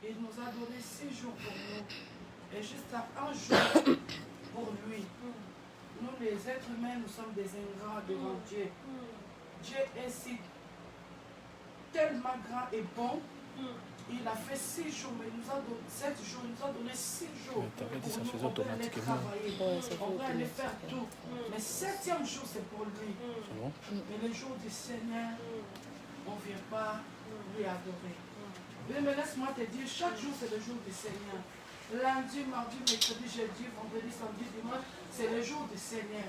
Il nous a donné 6 jours pour nous. Et juste à un jour pour lui. Nous, les êtres humains, nous sommes des ingrats devant Dieu. Dieu est si tellement grand et bon. Il a fait 6 jours, mais il nous a donné 7 jours, il nous a donné 6 jours. Pour nous, on peut aller travailler, on peut aller faire tout. Mais 7e jour, c'est pour lui. Mais le jour du Seigneur, on ne vient pas lui adorer. Mais laisse-moi te dire, chaque jour, c'est le jour du Seigneur. Lundi, mardi, mercredi, jeudi, vendredi, samedi, dimanche, c'est le jour du Seigneur.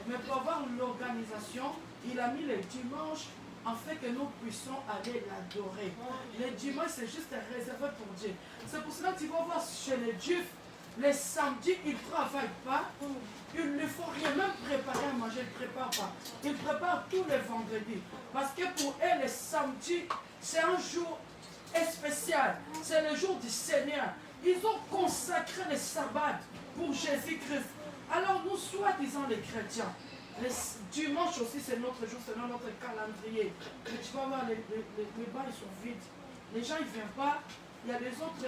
Mais pour avoir l'organisation, il a mis le dimanche en fait que nous puissions aller l'adorer. Le dimanche, c'est juste réservé pour Dieu. C'est pour cela que tu vas voir chez les Juifs, les samedis, ils ne travaillent pas. Il ne faut rien, même préparer à manger, ils ne préparent pas. Ils préparent tous les vendredis. Parce que pour eux, les samedis, c'est un jour spécial. C'est le jour du Seigneur. Ils ont consacré le sabbat pour Jésus-Christ. Alors nous, soi-disant les chrétiens, le dimanche aussi, c'est notre jour, c'est dans notre calendrier. Mais tu vas voir, les bars, ils sont vides. Les gens, ils ne viennent pas. Il y a des autres,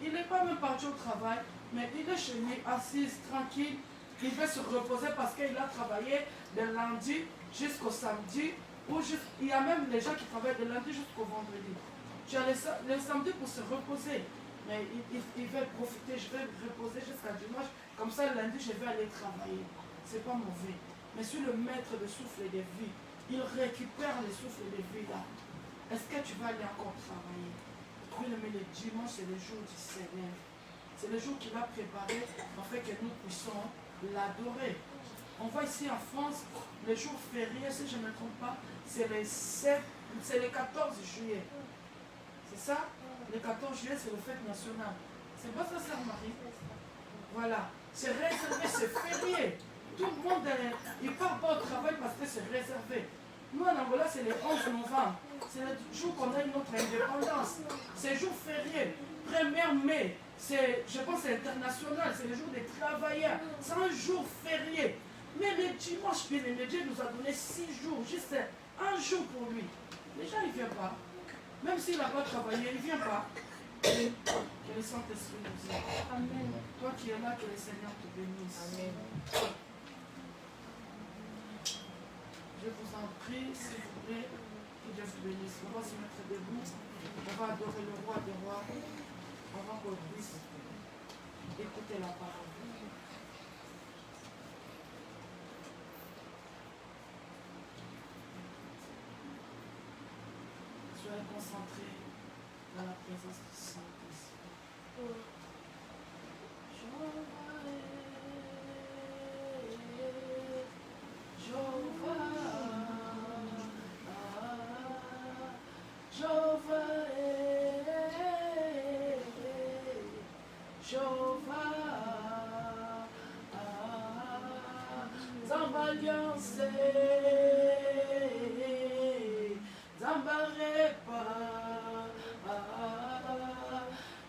il n'est pas même parti au travail, mais il est chez lui, assis, tranquille. Il veut se reposer parce qu'il a travaillé de lundi jusqu'au samedi. Il y a même des gens qui travaillent de lundi jusqu'au vendredi. Tu as le samedi pour se reposer. Mais il veut profiter, je vais reposer jusqu'à dimanche. Comme ça, le lundi, je vais aller travailler. Ce n'est pas mauvais. Mais sur le maître de souffle et de vie, il récupère le souffle de vie là. Est-ce que tu vas aller encore travailler? Oui, mais le dimanche, c'est le jour du Seigneur. C'est le jour qu'il a préparé afin que nous puissions l'adorer. On voit ici en France, le jour férié, si je ne me trompe pas, c'est le 14 juillet. C'est ça? Le 14 juillet, c'est le fête nationale. C'est pas ça, sœur Marie? Voilà. C'est réservé, c'est férié. Tout le monde, il ne part pas au travail parce que c'est réservé. Nous, en Angola, c'est le 11 novembre. C'est le jour qu'on a notre indépendance. C'est jour férié. 1er mai, je pense que c'est international. C'est le jour des travailleurs. C'est un jour férié. Mais le dimanche, bien aimé, Dieu nous a donné 6 jours. Juste un jour pour lui. Les gens, ils ne viennent pas. Même s'il n'a pas travaillé, il ne vient pas. Que le Saint-Esprit nous aide. Amen. Toi qui es là, que le Seigneur te bénisse. Amen. Je vous en prie, s'il vous plaît, que Dieu vous bénisse. On va se mettre debout. On va adorer le roi des rois. On va qu'on puisse écouter la parole. Soyez concentrés dans la présence du Saint-Esprit.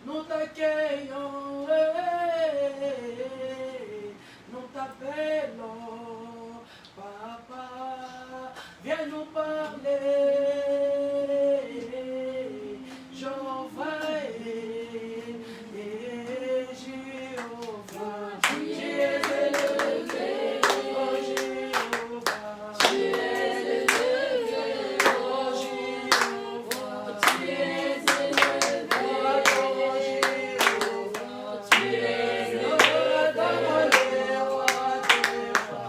Nous t'accueillons, nous t'appelons, Papa, viens nous parler, Jéhovah et Jéhovah, tu es élevé, oh Jéhovah, tu es élevé, oh Jéhovah, tu es élevé, oh Jéhovah, tu es élevé, dans les rois des rois.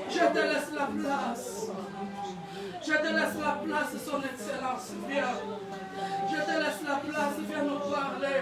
Je te laisse la place. Je te laisse la place, son excellence. Viens. Je te laisse la place. Viens nous parler.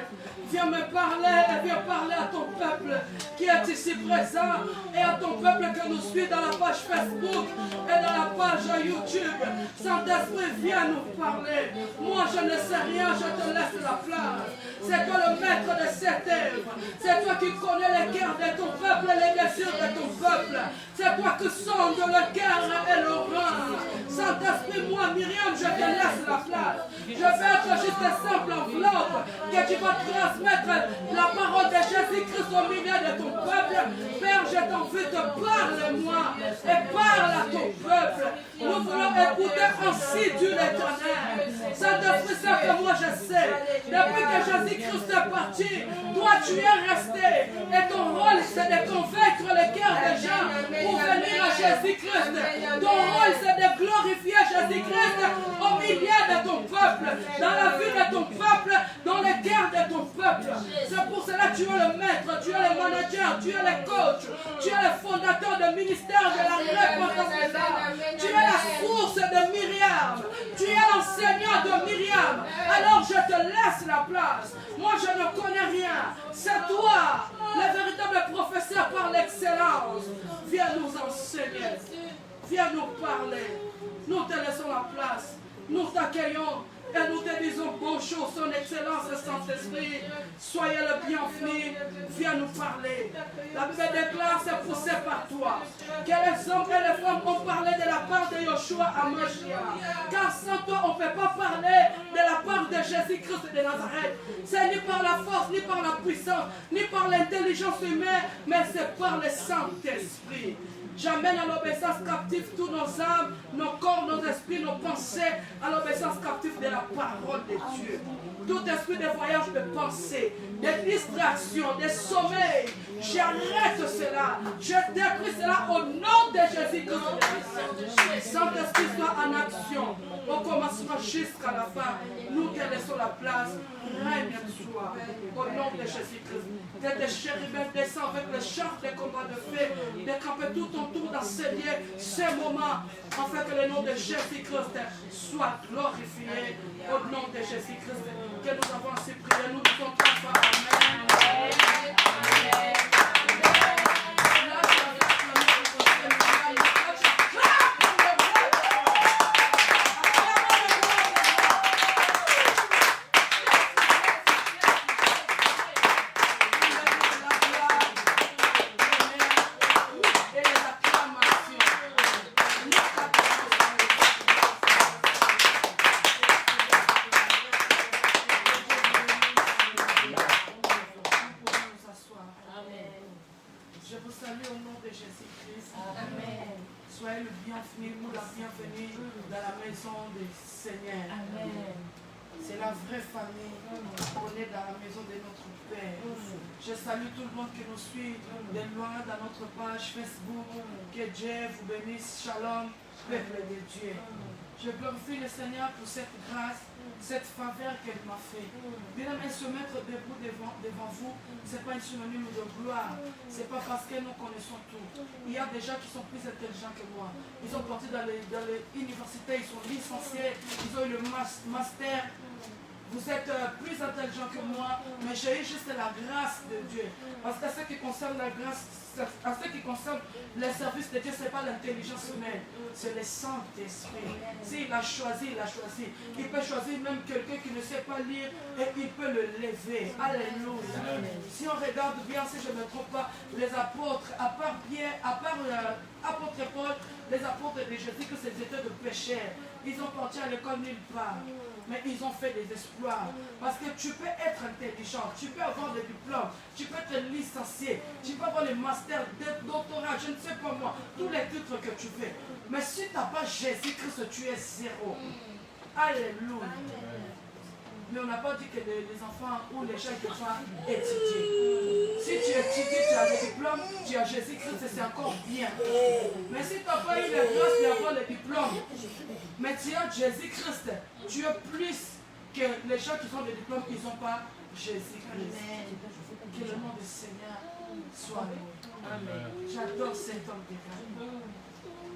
Viens me parler et viens parler à ton peuple qui est ici présent et à ton peuple que nous suit dans la page Facebook et dans la page YouTube. Saint-Esprit, viens nous parler. Moi, je ne sais rien, je te laisse la place. C'est toi le maître de cette œuvre. C'est toi qui connais les cœurs de ton peuple et les désirs de ton peuple. C'est toi qui sondes le cœur et le rein. Saint-Esprit, moi, Myriam, je te laisse la place. Je vais être juste une simple enveloppe que tu vas transmettre la parole de Jésus-Christ au milieu de ton peuple. Père, je t'invite, parle-moi et parle à ton peuple. Nous voulons écouter ainsi Dieu l'Éternel. Saint-Esprit, c'est que moi je sais, depuis que Jésus-Christ est parti, toi tu es resté. Et ton rôle c'est de convaincre le cœur des gens pour venir à Jésus-Christ. Ton rôle c'est de glorifier Jésus-Christ au milieu de ton peuple, dans la vie de ton peuple, dans le cœur de ton peuple. C'est pour cela que tu es le maître, tu es le manager, tu es le coach, tu es le fondateur du ministère de la repentance des âmes. Tu es la source de Myriam, tu es l'enseignant de Myriam. Alors je te laisse la place. Moi je ne connais rien. C'est toi, le véritable professeur par l'excellence. Viens nous enseigner. Viens nous parler. Nous te laissons la place. Nous t'accueillons. Et nous te disons bonjour, son excellence, le Saint-Esprit. Soyez le bienvenu. Viens nous parler. La Bible déclare, c'est poussé par toi. Que les hommes et les femmes ont parlé de la part de Yoshua à Mashiach. Car sans toi, on ne peut pas parler de la part de Jésus-Christ de Nazareth. C'est ni par la force, ni par la puissance, ni par l'intelligence humaine, mais c'est par le Saint-Esprit. J'amène à l'obéissance captive tous nos âmes, nos corps, nos esprits, nos pensées, à l'obéissance captive de la parole de Dieu. Tout esprit de voyage de pensée, de distraction, de sommeil, j'arrête cela. Je détruis cela au nom de Jésus-Christ. Saint-Esprit soit en action au commencement jusqu'à la fin. Nous te laissons la place. Règne toi au nom de Jésus-Christ. Que des chérubins descendent avec le char de combat de feu, de camper tout autour dans ce lieu, ce moment, afin que le nom de Jésus-Christ soit glorifié au nom de Jésus-Christ. Que nous avons ainsi prié, nous disons trois fois Amen. C'est la vraie famille. On est dans la maison de notre Père. Je salue tout le monde qui nous suit de loin dans notre page Facebook. Que Dieu vous bénisse. Shalom, peuple de Dieu. Je glorifie le Seigneur pour cette grâce, cette faveur qu'elle m'a fait. Bien aimé, se mettre debout devant vous, ce n'est pas un synonyme de gloire. Ce n'est pas parce que nous connaissons tout. Il y a des gens qui sont plus intelligents que moi. Ils sont partis dans l'université, ils sont licenciés, ils ont eu le master. Vous êtes plus intelligents que moi, mais j'ai eu juste la grâce de Dieu. Parce qu'à ce qui concerne la grâce, à ce qui concerne les services de Dieu, ce n'est pas l'intelligence humaine, c'est le Saint-Esprit. S'il a choisi, il a choisi. Il peut choisir même quelqu'un qui ne sait pas lire et il peut le lever. Alléluia. Si on regarde bien, si je ne me trompe pas, les apôtres, à part apôtre Paul, les apôtres de Jésus, que c'était de pécheurs. Ils ont parti à l'école nulle part. Mais ils ont fait des exploits. Parce que tu peux être intelligent, tu peux avoir des diplômes, tu peux être licencié, tu peux avoir les masters, des doctorats, je ne sais pas moi, tous les titres que tu fais. Mais si tu n'as pas Jésus-Christ, tu es zéro. Alléluia. Mais on n'a pas dit que les enfants ou les gens qui doivent étudier. Si tu étudies, tu as le diplôme, tu as Jésus-Christ, c'est encore bien. Mais si tu n'as pas eu la grâce d'avoir le diplôme, mais tu as Jésus-Christ, tu es plus que les gens qui ont le diplôme, ils n'ont pas Jésus-Christ. Que le nom du Seigneur soit. Amen. j'adore cet homme de Dieu.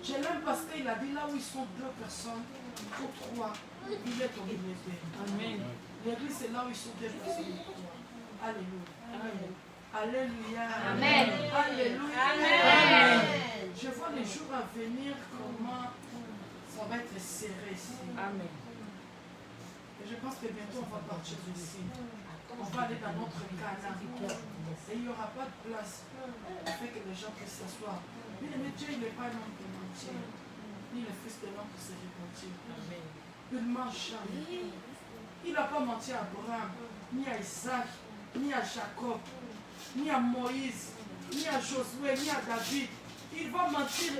Je l'aime parce qu'il a dit là où ils sont deux personnes, ou trois, il est au milieu d'eux. Amen. L'église, c'est là où ils sont deux personnes. Alléluia. Amen. Alléluia. Amen. Alléluia. Amen. Je vois les jours à venir comment ça va être serré ici. Amen. Et je pense que bientôt on va partir d'ici. On va aller dans notre Cana. Et il n'y aura pas de place afin que les gens puissent s'asseoir. Mais Dieu, il n'est pas un homme de mentir, ni le fils de l'homme pour se repentir. Il ne ment jamais. Il n'a pas menti à Abraham, ni à Isaac, ni à Jacob, ni à Moïse, ni à Josué, ni à David. Il va mentir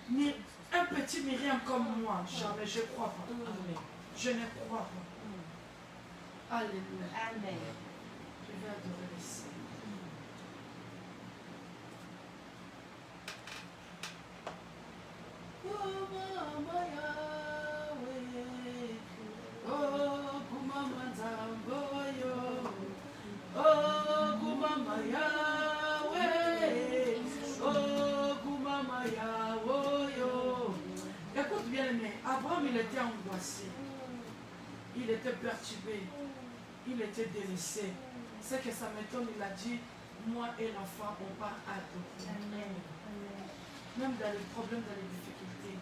ni un petit Myriam comme moi. Jamais, je ne crois pas. Je ne crois pas. Alléluia. Amen. Je vais adorer le Seigneur. Écoute bien aimé, Abraham il était angoissé, il était perturbé, il était délaissé. C'est que sa méthode il a dit, moi et l'enfant on part à adopter. Même dans les problèmes, dans les difficultés,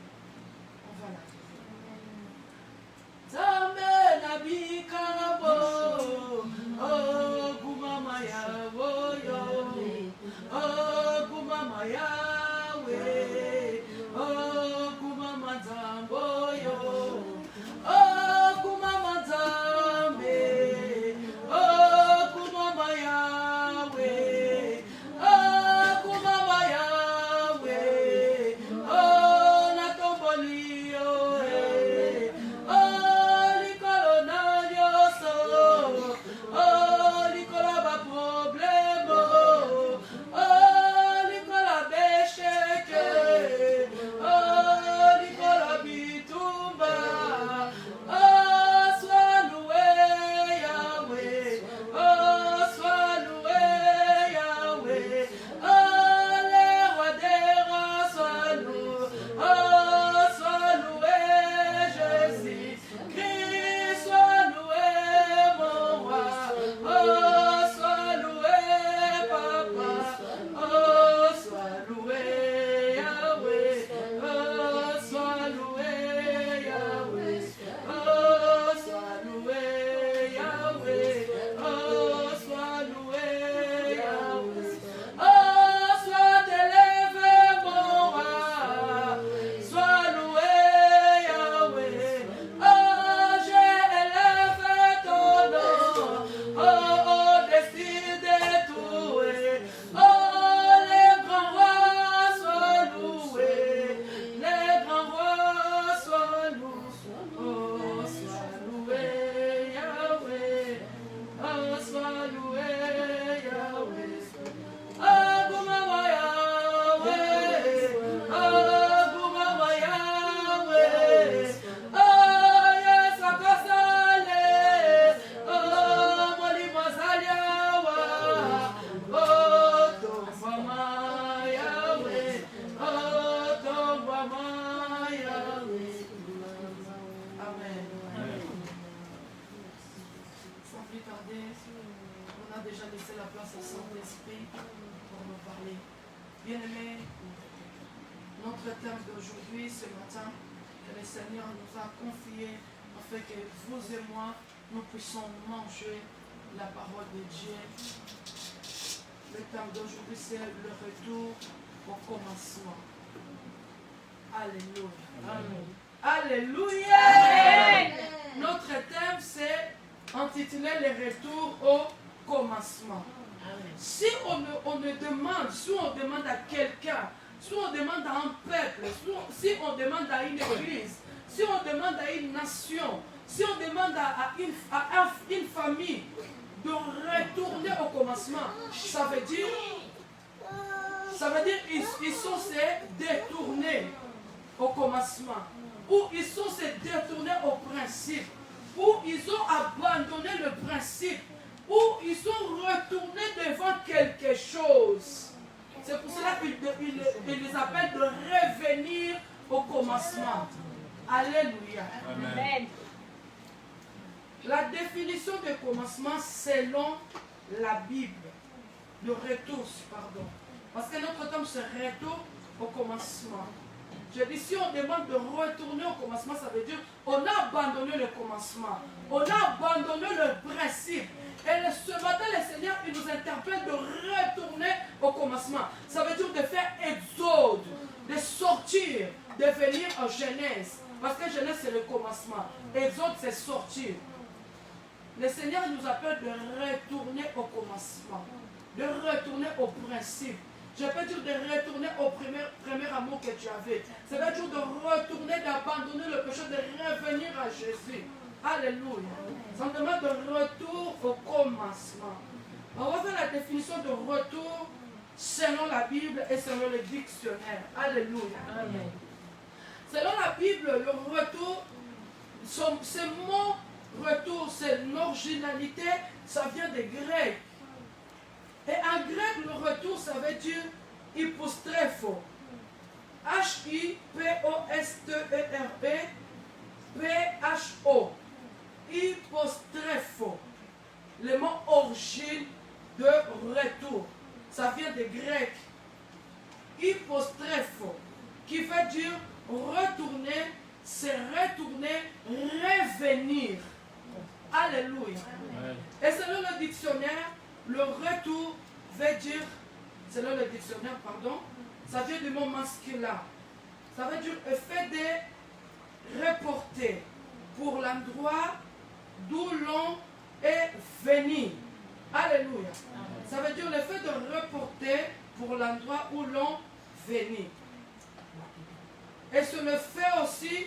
on va là. Zame nabikabo, oh kumama yawo yo, oh kumama yawe, oh kumama zambo yo, oh kumama zambe, oh kumama yawe, oh kumama yawe, oh natomboli yo, oh likolo na nyoso, oh likolo ba problemo, oh likolo besheke, oh likolo bitumba, oh sois loué Yahweh, oh sois loué Yahweh, oh le roi des rois sois loué, oh sois loué Jésus, Christ sois loué mon roi, oh sois loué papa, oh sois loué Yahweh, oh sois loué Yahweh, oh sois loué Yahweh, oh sois loué Yahweh, oh sois élevé mon roi, sois loué Yahweh, oh j'ai élevé ton nom, oh au-dessus de tout, oh les grands rois soient loués, les grands rois soient loués, oh sois loué Yahweh, oh sois loué Yahweh, oh Goumama Yahweh, oh Goumama Yahweh, oh yes akasale, oh molimo zaliawa, oh tombama Yahweh, oh tombama Yahweh. Amen. Sans plus tarder, on a déjà laissé la place au Saint-Esprit pour nous parler. Bien-aimés, notre thème d'aujourd'hui, ce matin, que le Seigneur nous a confié afin que vous et moi, nous puissions manger la parole de Dieu. Le thème d'aujourd'hui, c'est le retour au commencement. Alléluia. Amen. Alléluia. Amen. Notre thème, c'est intitulé le retour au commencement. Si on demande, si on demande à quelqu'un, si on demande à un peuple, si on demande à une église, si on demande à une nation, si on demande à une famille de retourner au commencement, ça veut dire ils sont se détourner au commencement, ou ils sont se détournés au principe, ou ils ont abandonné le principe, ou ils sont retournés devant quelque chose. C'est pour cela qu'il les appelle de revenir au commencement. Alléluia. Amen. La définition de commencement selon la Bible, le retour, pardon. Parce que notre thème c'est retour au commencement. Je dis, si on demande de retourner au commencement, ça veut dire on a abandonné le commencement. On a abandonné le principe. Et ce matin, le Seigneur, il nous interpelle de retourner au commencement. Ça veut dire de faire exode, de sortir, de venir en Genèse. Parce que Genèse, c'est le commencement. Exode, c'est sortir. Le Seigneur nous appelle de retourner au commencement, de retourner au principe. Je peux dire de retourner au premier amour que tu avais. Ça veut dire de retourner, d'abandonner le péché, de revenir à Jésus. Alléluia. Ça me demande de retour au commencement. On va faire la définition de retour selon la Bible et selon le dictionnaire. Alléluia. Amen. Selon la Bible, le retour, ce mot retour, c'est l'originalité, ça vient des Grecs. Et en grec, le retour, ça veut dire hypostrepho. H-I-P-O-S-T-E-R-E-P-H-O. Hypostrepho. Le mot origine de retour. Ça vient des Grecs. Hypostrepho. Qui veut dire retourner, c'est retourner, revenir. Alléluia. Et selon le dictionnaire, le retour veut dire, selon le dictionnaire, pardon, ça vient du mot masculin. Ça veut dire le fait de reporter pour l'endroit d'où l'on est venu. Alléluia. Ça veut dire le fait de reporter pour l'endroit où l'on est venu. Et c'est le fait aussi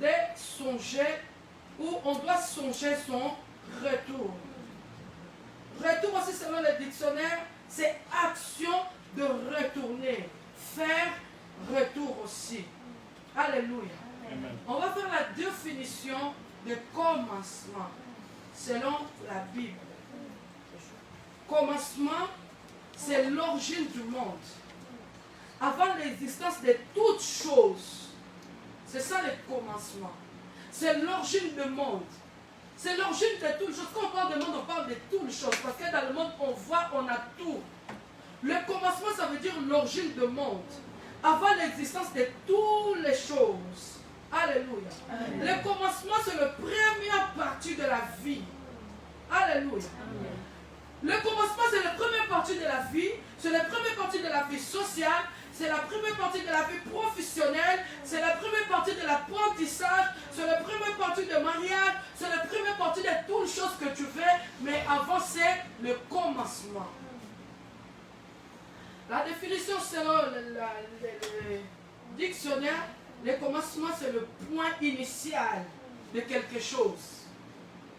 de songer, où on doit songer son retour. Retour aussi selon le dictionnaire, c'est action de retourner, faire retour aussi. Alléluia. Amen. On va faire la définition de commencement selon la Bible. Commencement, c'est l'origine du monde. Avant l'existence de toutes choses. C'est ça le commencement. C'est l'origine du monde. C'est l'origine de toutes choses. Quand on parle de monde, on parle de toutes les choses. Parce que dans le monde, on voit, on a tout. Le commencement, ça veut dire l'origine du monde. Avant l'existence de toutes les choses. Alléluia. Amen. Le commencement, c'est la première partie de la vie. Alléluia. Amen. Le commencement, c'est la première partie de la vie. C'est la première partie de la vie sociale. C'est la première partie de la vie professionnelle. C'est la première partie de l'apprentissage. C'est la première partie de mariage. C'est la première partie de toutes les choses que tu fais. Mais avant, c'est le commencement. La définition selon le dictionnaire, le commencement, c'est le point initial de quelque chose.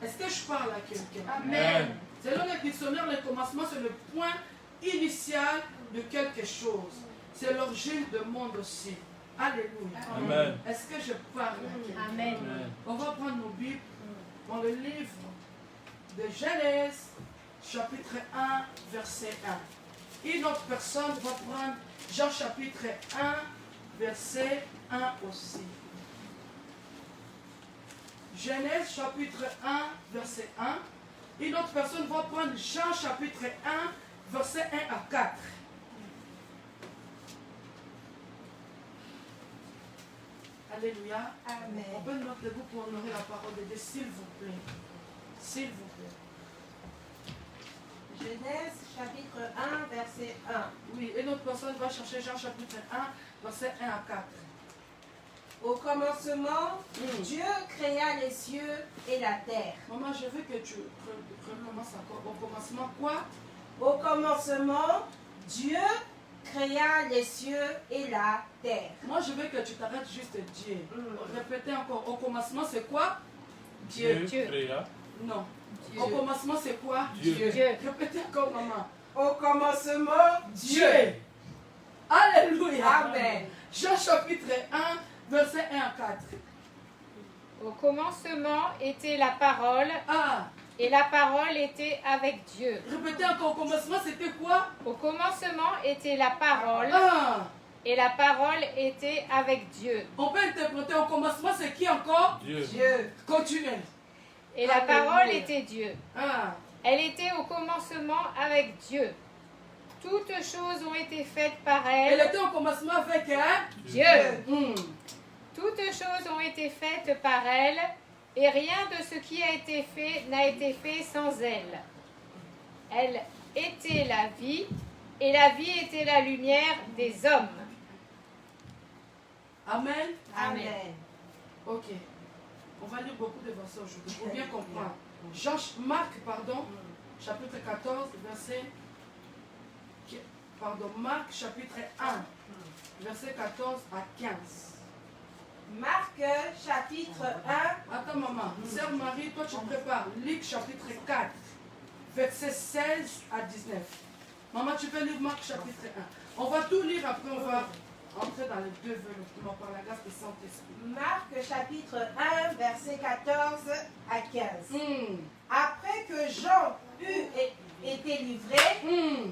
Est-ce que je parle à quelqu'un? Amen. Selon le dictionnaire, le commencement, c'est le point initial de quelque chose. C'est l'origine du monde aussi. Alléluia. Amen. Est-ce que je parle à quelqu'un? Amen. On va prendre nos Bibles dans le livre de Genèse, chapitre 1, verset 1. Une autre personne va prendre Jean chapitre 1, verset 1 aussi. Genèse chapitre 1, verset 1. Une autre personne va prendre Jean chapitre 1, verset 1 à 4. Alléluia. Amen. On peut nous mettre debout pour honorer la parole de Dieu, s'il vous plaît. S'il vous plaît. Genèse chapitre 1, verset 1. Oui, et notre personne va chercher Jean chapitre 1, verset 1 à 4. Au commencement, Dieu créa les cieux et la terre. Maman, je veux que tu recommences encore. Au commencement, quoi? Au commencement, Dieu créa les cieux et la terre. Moi, je veux que tu t'arrêtes juste Dieu. Répétez encore. Au commencement, c'est quoi? Dieu. Créa. Non. Dieu. Au commencement, c'est quoi? Dieu. Répétez encore, maman. Au commencement, Dieu. Alléluia. Amen. Jean chapitre 1, verset 1 à 4. Au commencement était la parole, Ah, Et la parole était avec Dieu. Répétez encore, au commencement, c'était quoi? Au commencement était la parole. Ah, Et la parole était avec Dieu. on peut interpréter au commencement, c'est qui encore? Dieu. Dieu. Continuez. Et la Alléluia. parole était Dieu. Ah, Elle était au commencement avec Dieu. Toutes choses ont été faites par elle elle. était au commencement avec elle. Dieu. Hmm. Toutes choses ont été faites par elle, et rien de ce qui a été fait n'a été fait sans elle. Elle était la vie, et la vie était la lumière des hommes. Amen. Amen. Ok. On va lire beaucoup de versets aujourd'hui pour bien comprendre. Marc, chapitre 14, verset. Marc, chapitre 1, verset 14 à 15. Marc chapitre 1. Attends, maman. Sœur Marie, toi, tu prépares. Luc, chapitre 4, verset 16 à 19. Maman, tu peux lire Marc, chapitre 1. On va tout lire, après on va entrer dans les deux développements par la grâce du Saint-Esprit. Marc chapitre 1, verset 14 à 15. Après que Jean eut été livré,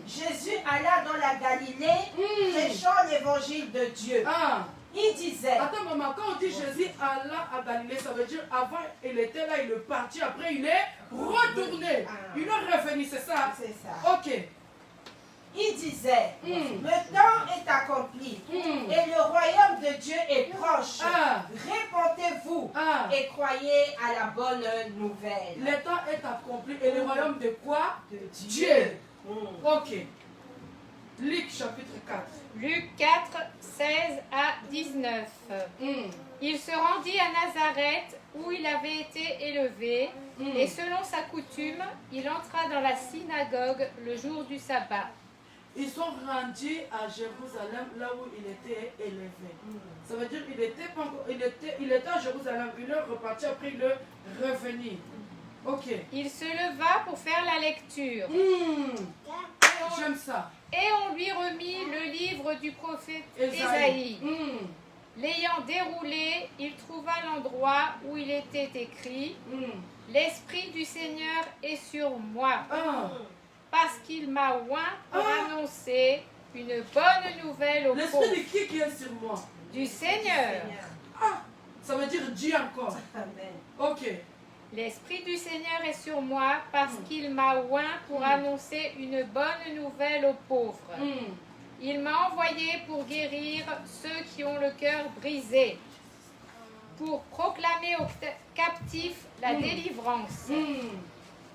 Jésus alla dans la Galilée, prêchant l'évangile de Dieu. Ah. Il disait, Attends, maman, quand on dit Jésus alla à Galilée, ça veut dire avant il était là, il est parti, après il est retourné. Il est revenu, c'est ça? c'est ça. Ok. Il disait, le temps est accompli et le royaume de Dieu est proche. Ah. Répondez-vous Ah. et croyez à la bonne nouvelle. Le temps est accompli et le royaume de quoi? De Dieu. Ok. Luc chapitre 4. Luc 4, 16 à 19. Il se rendit à Nazareth où il avait été élevé, et selon sa coutume, il entra dans la synagogue le jour du sabbat. Ils sont rendus à Jérusalem, là où il était élevé. Ça veut dire qu'il était, pas encore- il était à Jérusalem, il est reparti, après il est revenu. Ok. Il se leva pour faire la lecture. J'aime ça. Et on lui remit le livre du prophète Ésaïe. Ésaïe. L'ayant déroulé, il trouva l'endroit où il était écrit « L'Esprit du Seigneur est sur moi, Ah. parce qu'il m'a oint pour annoncer une bonne nouvelle aux L'esprit pauvres. de qui est sur moi? Du Seigneur. Ah. Ça veut dire Dieu encore. Amen. Ok. L'Esprit du Seigneur est sur moi, parce qu'il m'a oint pour annoncer une bonne nouvelle aux pauvres. Il m'a envoyé pour guérir ceux qui ont le cœur brisé, pour proclamer aux captifs la délivrance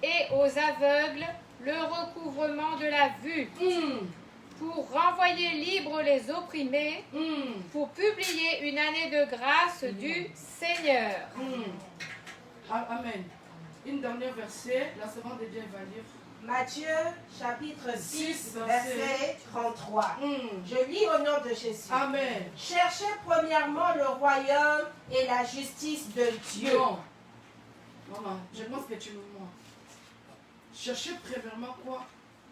et aux aveugles le recouvrement de la vue, pour renvoyer libres les opprimés, pour publier une année de grâce du Seigneur. Amen. Une dernière verset, la servante de Dieu va lire. Matthieu chapitre 6, 6, verset 33. Je lis au nom de Jésus. Amen. Cherchez premièrement le royaume et la justice de Dieu. Non. Maman, je pense que tu me mens. Cherchez premièrement quoi?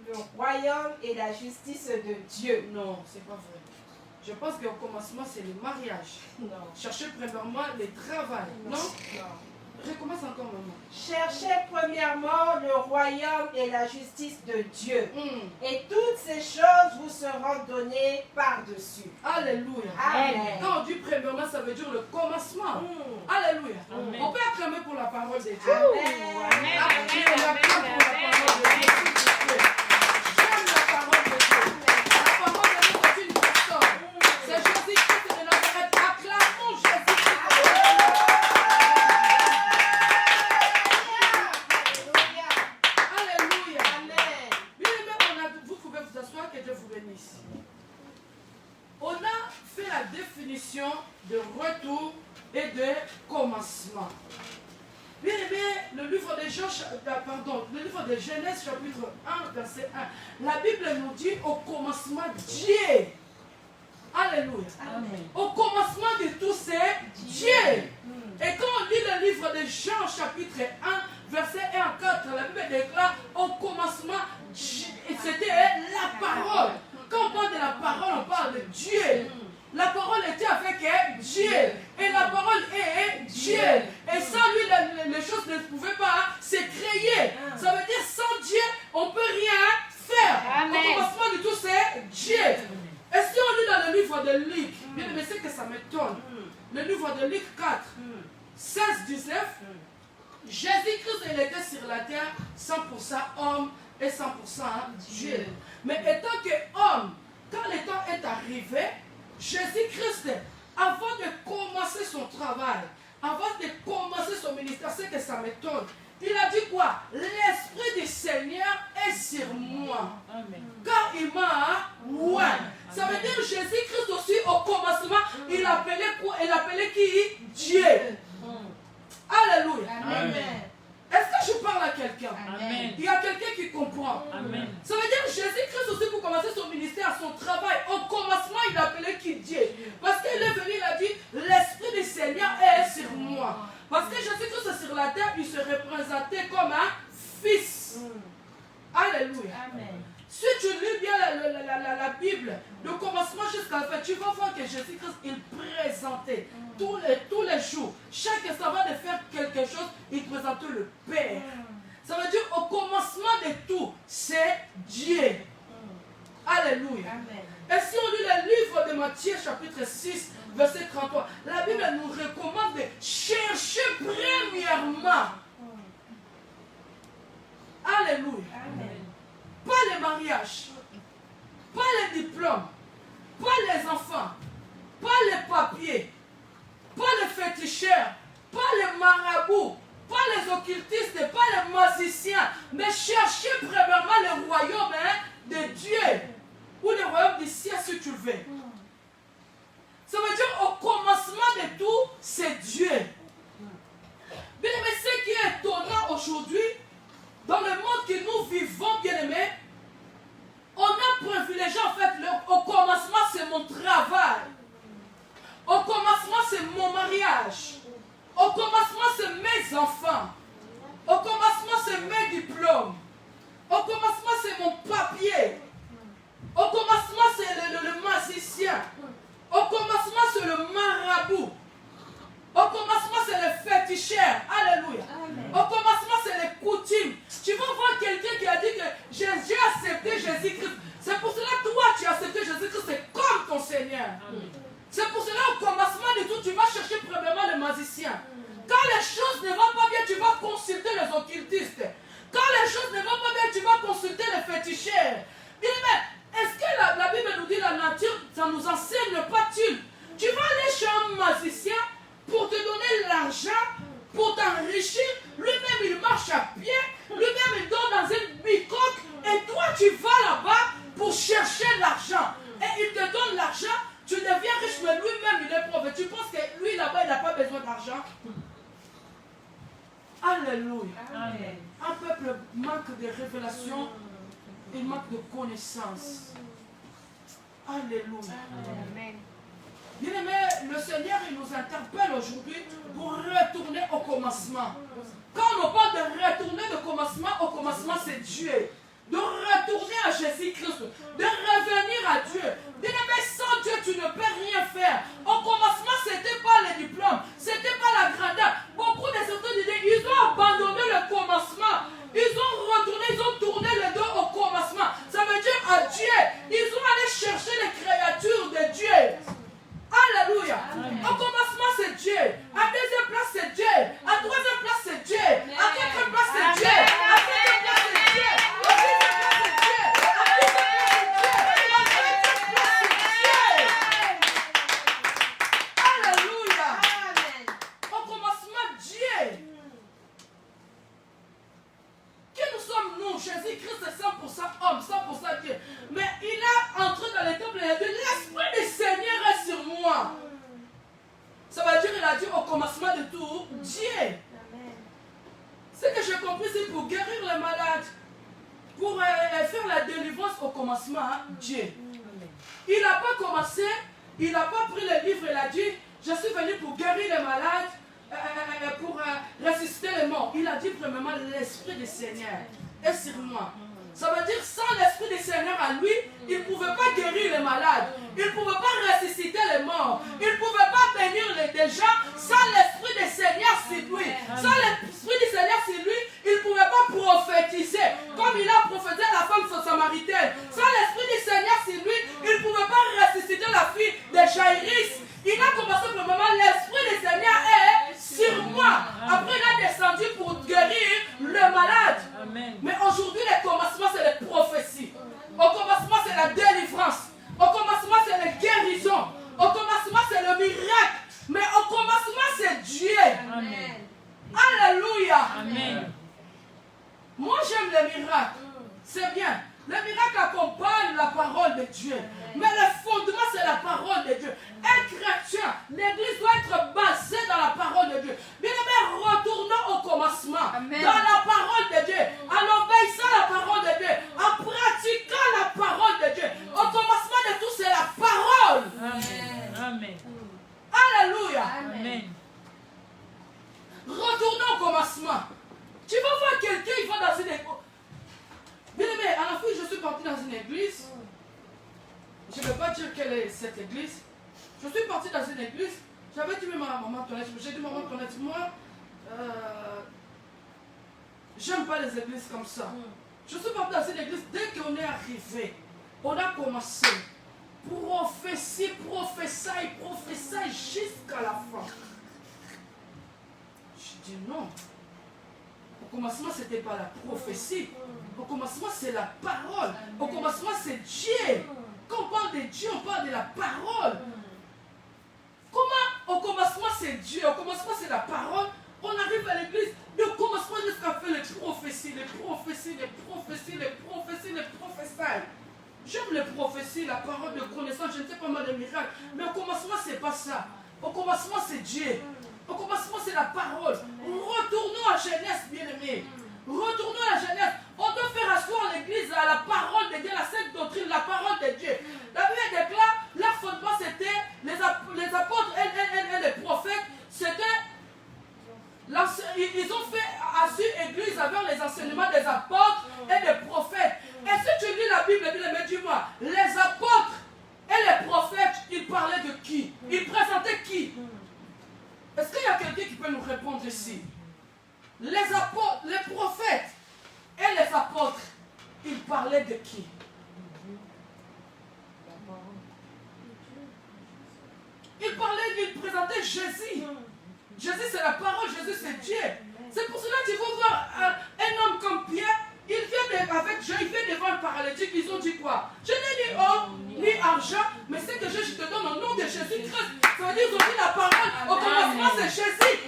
Le royaume et la justice de Dieu. Non, c'est pas vrai. Je pense qu'au commencement, c'est le mariage. Non. Cherchez premièrement le travail. Non? Non. Recommence encore, maman. Cherchez premièrement le royaume et la justice de Dieu. Et toutes ces choses vous seront données par-dessus. Alléluia. Amen. Quand on dit premièrement, ça veut dire le commencement. Alléluia. Amen. On peut acclamer pour la parole de Dieu. Amen. Amen, Acclamez, amen, on acclame pour la parole de Dieu. J'aime la parole de Dieu. La parole de Dieu, c'est une personne. C'est Jésus-Christ de Nazareth. Acclamons Jésus-Christ. Alléluia. Bien-aimés, vous pouvez vous asseoir, que Dieu vous bénisse. On a fait la définition de retour et de commencement. Bien aimé, le livre de Genèse chapitre 1, verset 1. La Bible nous dit au commencement Dieu. Alléluia. Amen. Au commencement de tout, c'est Dieu. Et quand on lit le livre de Jean chapitre 1, verset 1 à 4, la Bible déclare au commencement, c'était la parole. Quand on parle de la parole, on parle de Dieu. La parole était avec Dieu. Et la parole est Dieu. Et sans lui, les choses ne pouvaient pas se créer. de Luc, bien aimé, c'est que ça m'étonne. Le livre de Luc 4, 16, 19. Jésus-Christ, il était sur la terre 100% homme et 100% Dieu. Mais étant qu'homme, quand le temps est arrivé, Jésus-Christ, avant de commencer son travail, avant de commencer son ministère, c'est que ça m'étonne. Il a dit quoi? L'Esprit du Seigneur est sur moi. Amen. Car il m'a oint. Ça veut dire Jésus-Christ aussi, au commencement, il appelait quoi? Il appelait qui? Dieu. Alléluia. Amen. Est-ce que je parle à quelqu'un? Il y a quelqu'un qui comprend. Amen. Ça veut dire Jésus-Christ aussi, pour commencer son ministère, son travail, au commencement, il appelait qui? Dieu. Parce qu'il est venu, il a dit, l'Esprit du Seigneur est sur moi. Parce que Jésus-Christ sur la terre, il se représentait comme un fils. Alléluia. Amen. Si tu lis bien la Bible, du commencement jusqu'à la fin, tu vas voir que Jésus-Christ, il présentait tous les jours. Chaque instant avant de faire quelque chose, il présentait le Père. Ça veut dire au commencement de tout, c'est Dieu. Alléluia. Amen. Et si on lit le livre de Matthieu, chapitre 6, verset 33, la Bible nous recommande de chercher premièrement. Alléluia. Amen. Pas les mariages, pas les diplômes, pas les enfants, pas les papiers, pas les féticheurs, pas les marabouts, pas les occultistes, pas les magiciens, mais chercher premièrement le royaume de Dieu, ou le royaume du ciel si tu veux. Ça veut dire au commencement de tout, c'est Dieu. Bien aimé, ce qui est étonnant aujourd'hui, dans le monde que nous vivons, bien aimé, on a privilégié en fait, au commencement c'est mon travail. Au commencement c'est mon mariage. Au commencement c'est mes enfants. Au commencement c'est mes diplômes. Au commencement c'est mon papier. Au commencement c'est le magicien. Au commencement c'est le marabout. Au commencement c'est le féticheur. Alléluia. Amen. Au commencement c'est les coutumes. Tu vas voir quelqu'un qui a dit que j'ai accepté Jésus-Christ. C'est pour cela que toi tu as accepté Jésus-Christ, c'est comme ton Seigneur. C'est pour cela au commencement de tout, tu vas chercher premièrement le magicien. Quand les choses ne vont pas bien, tu vas consulter les occultistes. Quand les choses ne vont pas bien, tu vas consulter les féticheurs. Est-ce que la Bible nous dit la nature, ça nous enseigne pas-il? Tu vas aller chez un magicien pour te donner l'argent, pour t'enrichir. Lui-même, il marche à pied. Lui-même, il dort dans une bicoque. Et toi, tu vas là-bas pour chercher l'argent. Et il te donne l'argent. Tu deviens riche, mais lui-même, il est pauvre. Tu penses que lui, là-bas, il n'a pas besoin d'argent? Alléluia. Amen. Un peuple manque de révélation. Il manque de connaissance. Alléluia. Amen. Bien aimé, le Seigneur il nous interpelle aujourd'hui pour retourner au commencement. Quand on parle de retourner au commencement c'est Dieu. De retourner à Jésus-Christ, de revenir à Dieu. Bien aimé, sans Dieu tu ne peux rien faire. Au commencement ce n'était pas les diplômes, ce n'était pas la grandeur. Beaucoup de certains d'idées, ils ont abandonné le commencement. Ils ont retourné, ils ont tourné le dos au commencement. Ça veut dire à Dieu. Ils ont allé chercher les créatures de Dieu. Alléluia. Au commencement c'est Dieu. À deuxième place c'est Dieu. À troisième place c'est Dieu. À quatrième place c'est Dieu. À cinquième place c'est Dieu. À sixième place c'est Dieu. À huitième place c'est Dieu. Alléluia. Au commencement Dieu. Qui nous sommes nous? Jésus-Christ est 100% homme, 100% Dieu. Mais il a entré dans les temples et il a dit l'Esprit du Seigneur est sur moi. Ça veut dire qu'il a dit au commencement de tout, Dieu. Ce que j'ai compris, c'est pour guérir les malades, pour faire la délivrance au commencement, Dieu. Il n'a pas commencé, il n'a pas pris le livre, il a dit je suis venu pour guérir les malades, pour ressusciter les morts. Il a dit premièrement l'Esprit du Seigneur est sur moi. Ça veut dire sans l'Esprit du Seigneur à lui, il ne pouvait pas guérir les malades. Il ne pouvait pas ressusciter les morts. Il ne pouvait pas bénir les gens sans l'Esprit du Seigneur sur lui. Sans l'Esprit du Seigneur sur lui, il ne pouvait pas prophétiser. Comme il a prophétisé à la femme samaritaine. Sans l'Esprit du Seigneur sur lui, il ne pouvait pas ressusciter la fille de Alléluia. Amen. Retournons au commencement. Tu vas voir quelqu'un, il va dans une église. Bien aimé, à la fin, je suis parti dans une église. Je ne vais pas dire quelle est cette église. Je suis parti dans une église. J'avais dit à ma maman, j'ai dit maman, moi, j'aime pas les églises comme ça. Je suis parti dans une église. Dès qu'on est arrivé, on a commencé. Prophétie, prophétie jusqu'à la fin. Je dis non. Au commencement, ce n'était pas la prophétie. Au commencement, c'est la parole. Au commencement, c'est Dieu. Quand on parle de Dieu, on parle de la parole. Comment au commencement, c'est Dieu? Au commencement, c'est la parole. On arrive à l'église. Le commencement jusqu'à faire les prophéties, les prophéties, les prophéties, les prophéties, les prophéties. J'aime les prophéties, la parole de connaissance. Je ne sais pas mal de miracles. Mais au commencement, ce n'est pas ça. Au commencement, c'est Dieu. Au commencement, c'est la parole. Retournons à Genèse, bien-aimés. Retournons à la Genèse. On doit faire asseoir l'église à la parole de Dieu, la sainte doctrine, la parole de Dieu. La Bible déclare, leur fondement c'était les apôtres et les prophètes. C'était, ils ont fait assurer l'église avec les enseignements des apôtres et des prophètes. Et si tu lis la Bible, mais dis-moi, les apôtres et les prophètes, ils parlaient de qui? Ils présentaient qui? Est-ce qu'il y a quelqu'un qui peut nous répondre ici? Les apôtres, les prophètes et les apôtres, ils parlaient de qui? Ils présentaient Jésus. Jésus c'est la parole, Jésus c'est Dieu. C'est pour cela que tu vas voir un homme comme Pierre, il vient avec Dieu, il vient devant un paralytique, ils ont dit quoi? Je n'ai ni or, ni argent, mais c'est que je te donne au nom de Jésus-Christ. Ça veut dire qu'ils ont dit la parole, au commencement c'est Jésus.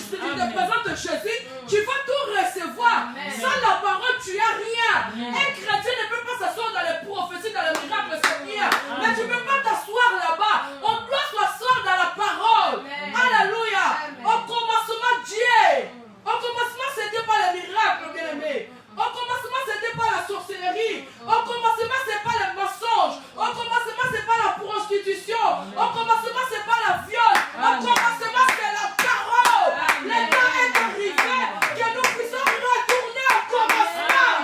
Si tu te présentes Jésus, tu vas tout recevoir. Sans la parole, tu n'as rien. Un chrétien ne peut pas s'asseoir dans les prophéties, dans les miracles, c'est bien. Mais tu ne peux pas t'asseoir là-bas. On doit s'asseoir dans la parole. Alléluia. Au commencement, Dieu. Au commencement, ce n'était pas les miracles, bien-aimés. Au commencement, ce n'était pas la sorcellerie. Au commencement, ce n'est pas les mensonges. Au commencement, ce n'est pas la prostitution. Au commencement, ce n'est pas la viol. Au commencement, c'est la parole. Le temps est arrivé que nous puissions retourner au commencement.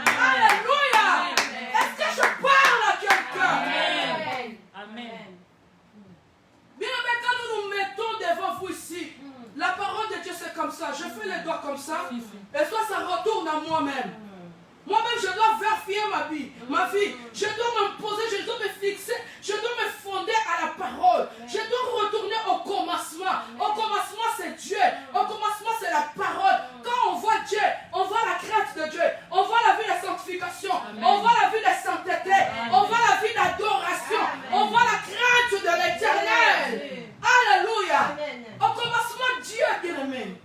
Alléluia. Est-ce que je parle à quelqu'un? Amen. Bien aimé, quand nous nous mettons devant vous ici, la parole de Dieu c'est comme ça. Je fais les doigts comme ça. Et soit ça retourne à moi-même. Moi-même, je dois vérifier ma vie. Je dois me poser, je dois me fixer, je dois me fonder à la parole. Je dois retourner au commencement. Au commencement, c'est Dieu. Au commencement, c'est la parole. Quand on voit Dieu, on voit la crainte de Dieu. On voit la vie de sanctification. On voit la vie de sainteté. On voit la vie d'adoration. On voit la crainte de l'éternel. Alléluia. Au commencement, Dieu est bien-aimé.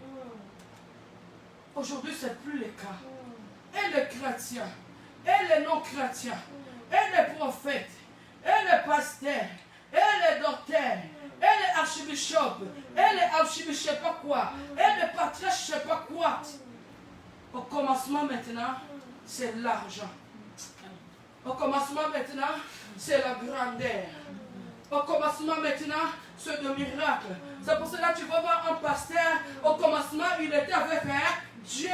Aujourd'hui, ce n'est plus le cas. Et les chrétiens, et les non-chrétiens, et les prophètes, et les pasteurs, et les docteurs, et les archibishops, et les archibishops, je ne sais pas quoi, et les patriarches, je ne sais pas quoi. Au commencement maintenant, c'est l'argent. Au commencement maintenant, c'est la grandeur. Au commencement maintenant, c'est le miracle. C'est pour cela que tu vas voir un pasteur, au commencement, il était avec Dieu.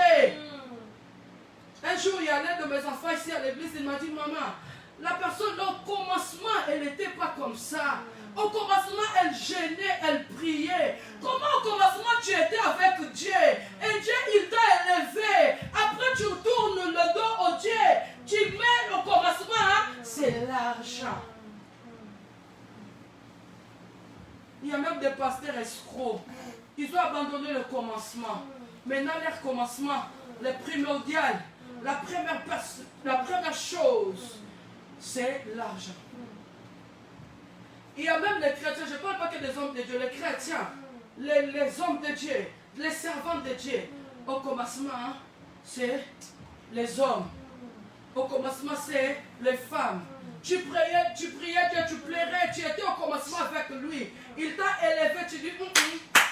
Un jour, il y a l'un de mes enfants ici à l'église, il m'a dit, maman, la personne au commencement, elle n'était pas comme ça. Au commencement, elle gênait, elle priait. Comment au commencement tu étais avec Dieu? Et Dieu, il t'a élevé. Après, tu tournes le dos au Dieu. Tu mets au commencement, c'est l'argent. Il y a même des pasteurs escrocs. Ils ont abandonné le commencement. Maintenant, leur commencement, le primordial, la première chose, c'est l'argent. Il y a même les chrétiens, je ne parle pas que des hommes de Dieu, les chrétiens, les hommes de Dieu, les servants de Dieu. Au commencement, c'est les hommes. Au commencement, c'est les femmes. Tu priais Dieu, tu plairais, tu étais au commencement avec lui. Il t'a élevé, tu dis,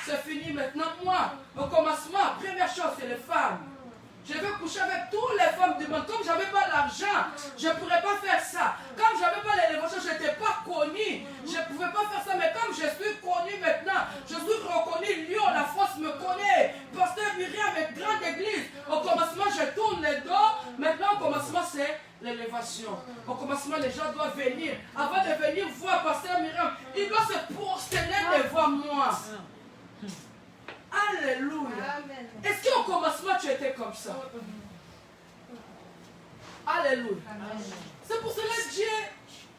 c'est fini maintenant, moi. Au commencement, première chose, c'est les femmes. Je vais coucher avec toutes les femmes du monde. Comme je n'avais pas l'argent, je ne pourrais pas faire ça. Comme je n'avais pas l'élévation, je n'étais pas connu. Je ne pouvais pas faire ça. Mais comme je suis connu maintenant, je été comme ça. Alléluia. C'est pour cela que Dieu,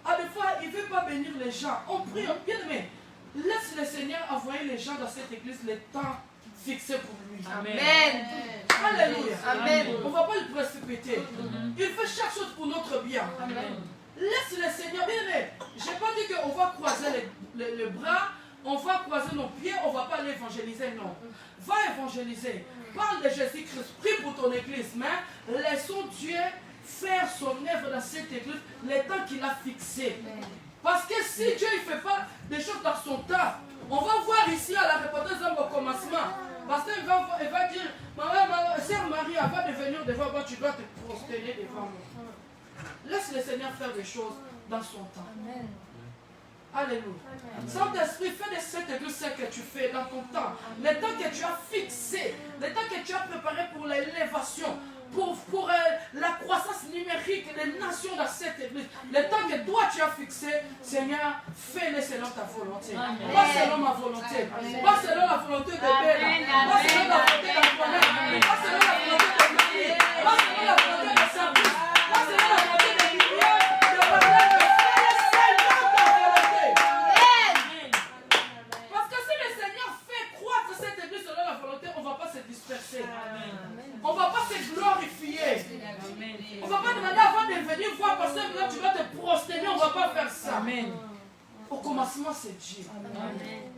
à des fois, il ne veut pas bénir les gens. On prie, bien aimé. Laisse le Seigneur envoyer les gens dans cette église le temps fixé pour lui. Amen. Alléluia. Amen. On ne va pas le précipiter. Il fait chaque chose pour notre bien. Laisse le Seigneur. Bien aimé, je n'ai pas dit qu'on va croiser les bras, on va croiser nos pieds, on ne va pas aller évangéliser. Non. Va évangéliser. Parle de Jésus-Christ. Prie pour ton église. Mais laissons Dieu faire son œuvre dans cette église le temps qu'il a fixé. Parce que si Dieu ne fait pas des choses dans son temps, on va voir ici à la répétition au commencement. Parce qu'elle va dire, sœur Marie, avant de venir devant moi, tu dois te prosterner devant moi. Laisse le Seigneur faire des choses dans son temps. Amen. Alléluia. Saint-Esprit, fais de cette église ce que tu fais dans ton temps. Le temps que tu as fixé, le temps que tu as préparé pour l'élévation, pour la croissance numérique des nations dans cette église. Le temps que toi tu as fixé, Seigneur, fais-le selon ta volonté. Pas selon ma volonté. Pas selon la volonté de Béla. Pas selon la volonté d'Antoinette. Pas selon la volonté de Marie. Pas selon la volonté de Sabrice. Pas selon la volonté de Viviane. De Madeleine. Fais-le selon ta volonté. Parce que si le Seigneur fait croître cette église selon la volonté, on ne va pas se disperser. On ne va pas se glorifier. On ne va pas demander avant de venir voir parce que là tu vas te prosterner. On ne va pas faire ça. Amen. Au commencement, c'est Dieu. Amen.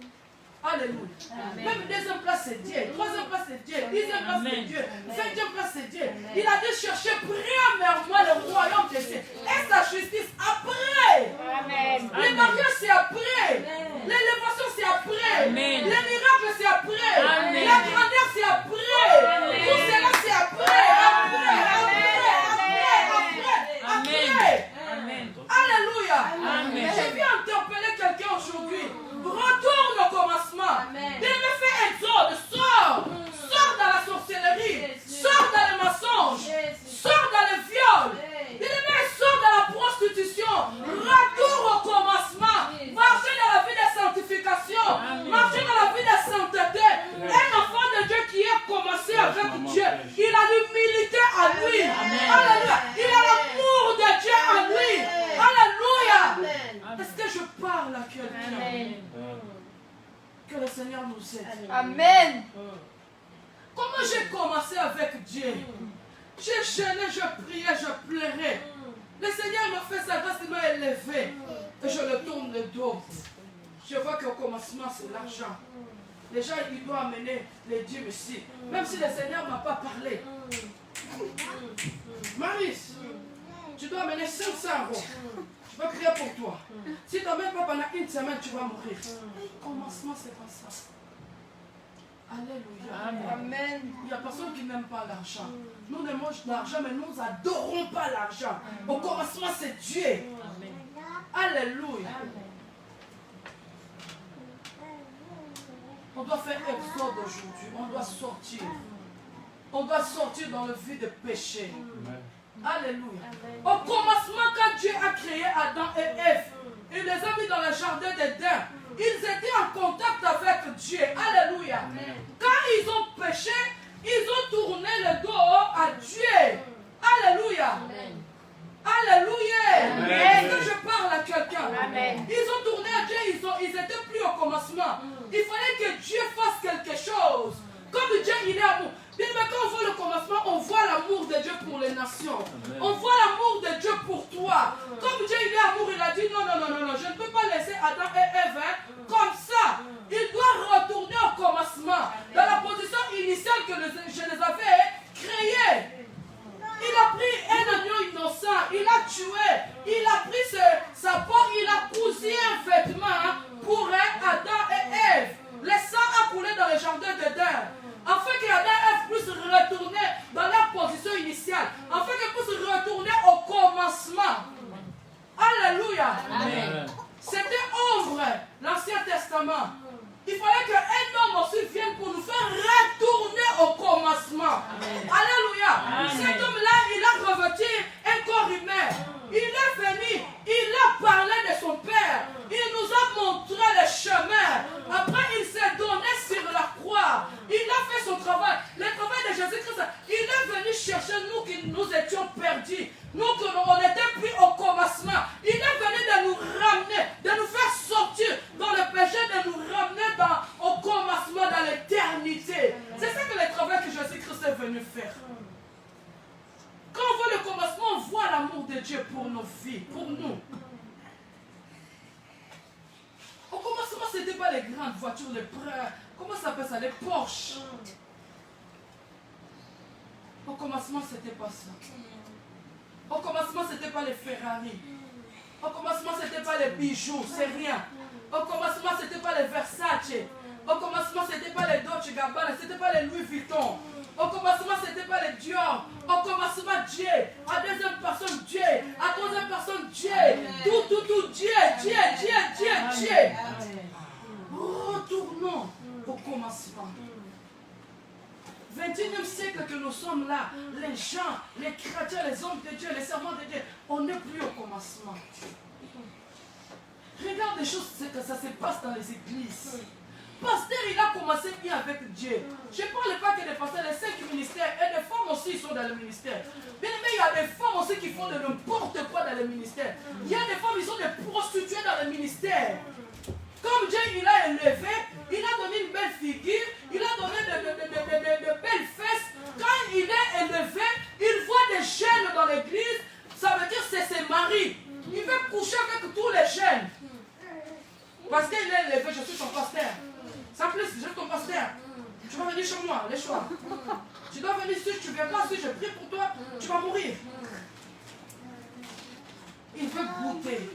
Alléluia. Amen. Même deuxième place, c'est Dieu. Troisième place, c'est Dieu. Dixième place, c'est Dieu. Cinquième place, c'est Dieu. Il a dit chercher premièrement le royaume de Dieu et sa justice après. Amen. Les mariages, c'est après. L'élévation, c'est après. Les miracles, c'est après. La grandeur, c'est après. Tout cela, c'est après. Alléluia. Je viens interpeller quelqu'un aujourd'hui. Retourne au commencement. Bien-aimé, fais exode. Sors. Sors dans la sorcellerie. Sors dans les mensonges. Sors dans les viols. Bien-aimé, sors dans la prostitution. Retourne au commencement. Marchez dans la vie de sanctification. Marchez dans la vie de sainteté. Un enfant de Dieu qui a commencé avec Dieu. Il a l'humilité à lui. Alléluia. Il a l'amour de Dieu à lui. Alléluia. Est-ce que je parle à quelqu'un? Que le Seigneur nous aide. Amen. Comment j'ai commencé avec Dieu? J'ai gêné, je priais, je pleurais. Le Seigneur m'a fait sa grâce, il m'a élevé. Et je le tourne le dos. Je vois qu'au commencement, c'est l'argent. Les gens, ils doivent amener les dîmes ici. Même si le Seigneur ne m'a pas parlé. Maris, tu dois amener 500 euros. Je vais prier pour toi. Si tu n'amènes pas pendant une semaine, tu vas mourir. Commencement, c'est pas ça. Alléluia. Amen. Il n'y a personne qui n'aime pas l'argent. Nous aimons l'argent, mais nous n'adorons pas l'argent. Au commencement, c'est Dieu. Alléluia. On doit faire exode aujourd'hui. On doit sortir. On doit sortir dans le vide de péché. Alléluia. Au commencement, quand Dieu a créé Adam et Ève, il les a mis dans le jardin d'Éden. Ils étaient en contact avec Dieu. Alléluia. Quand ils ont péché, ils ont tourné le dos à Dieu. Alléluia. Alléluia. Est-ce que je parle à quelqu'un? Ils ont tourné à Dieu, ils n'étaient plus au commencement. Il fallait que Dieu fasse quelque chose. Comme Dieu, il est amour. Bien, mais quand on voit le commencement, on voit l'amour de Dieu pour les nations. On voit l'amour de Dieu pour toi. Comme Dieu, il est amour, il a dit non, je ne peux pas laisser Adam et Ève comme ça. Il doit retourner au commencement, dans la position initiale que je les avais créée. Il a pris un agneau innocent, il a tué, il a pris sa peau, il a cousu un vêtement pour Adam et Ève. Le sang a coulé dans le jardin d'Éden. Afin que Adam et Ève puissent retourner dans leur position initiale. Afin qu'ils puissent retourner au commencement. Alléluia. Amen. C'était ombre, l'Ancien Testament. Il fallait qu'un homme aussi vienne pour nous faire retourner au commencement. Amen. Alléluia. Cet homme-là, il a revêtu un corps humain. Il est venu, il a parlé de son Père. Il nous a montré le chemin. Après, il s'est donné sur la croix. Il a fait son travail. Le travail de Jésus-Christ, pas les grandes voitures, comment ça s'appelle ça, les Porsche. Au commencement, c'était pas ça. Au commencement, c'était pas les Ferrari. Au commencement, c'était pas les bijoux, c'est rien. Au commencement, c'était pas les Versace. Au commencement, c'était pas les Dolce Gabbana, c'était pas les Louis Vuitton. Au commencement, c'était pas les Dior. Au commencement, Dieu. À deuxième personne, Dieu. À troisième personne, Dieu. Tout, Dieu. Retournons au commencement. 21e siècle que nous sommes là, les gens, les chrétiens, les hommes de Dieu, les servants de Dieu, on n'est plus au commencement. Regarde les choses, c'est que ça se passe dans les églises. Pasteur, il a commencé bien avec Dieu. Je ne parle pas que des pasteurs, les 5 ministères, et des femmes aussi sont dans le ministère. Bien aimé, il y a des femmes aussi qui font de n'importe quoi dans le ministère. Il y a des femmes qui sont des prostituées dans le ministère. Comme Dieu, il a élevé, il a donné une belle figure, il a donné de belles fesses. Quand il est élevé, il voit des jeunes dans l'église, ça veut dire que c'est ses maris. Il veut coucher avec tous les jeunes. Parce qu'il est élevé, je suis ton pasteur. Ça plus, je suis ton pasteur. Tu vas venir chez moi, les choix. Tu dois venir ici, tu ne viens pas, si je prie pour toi, tu vas mourir. Il veut goûter.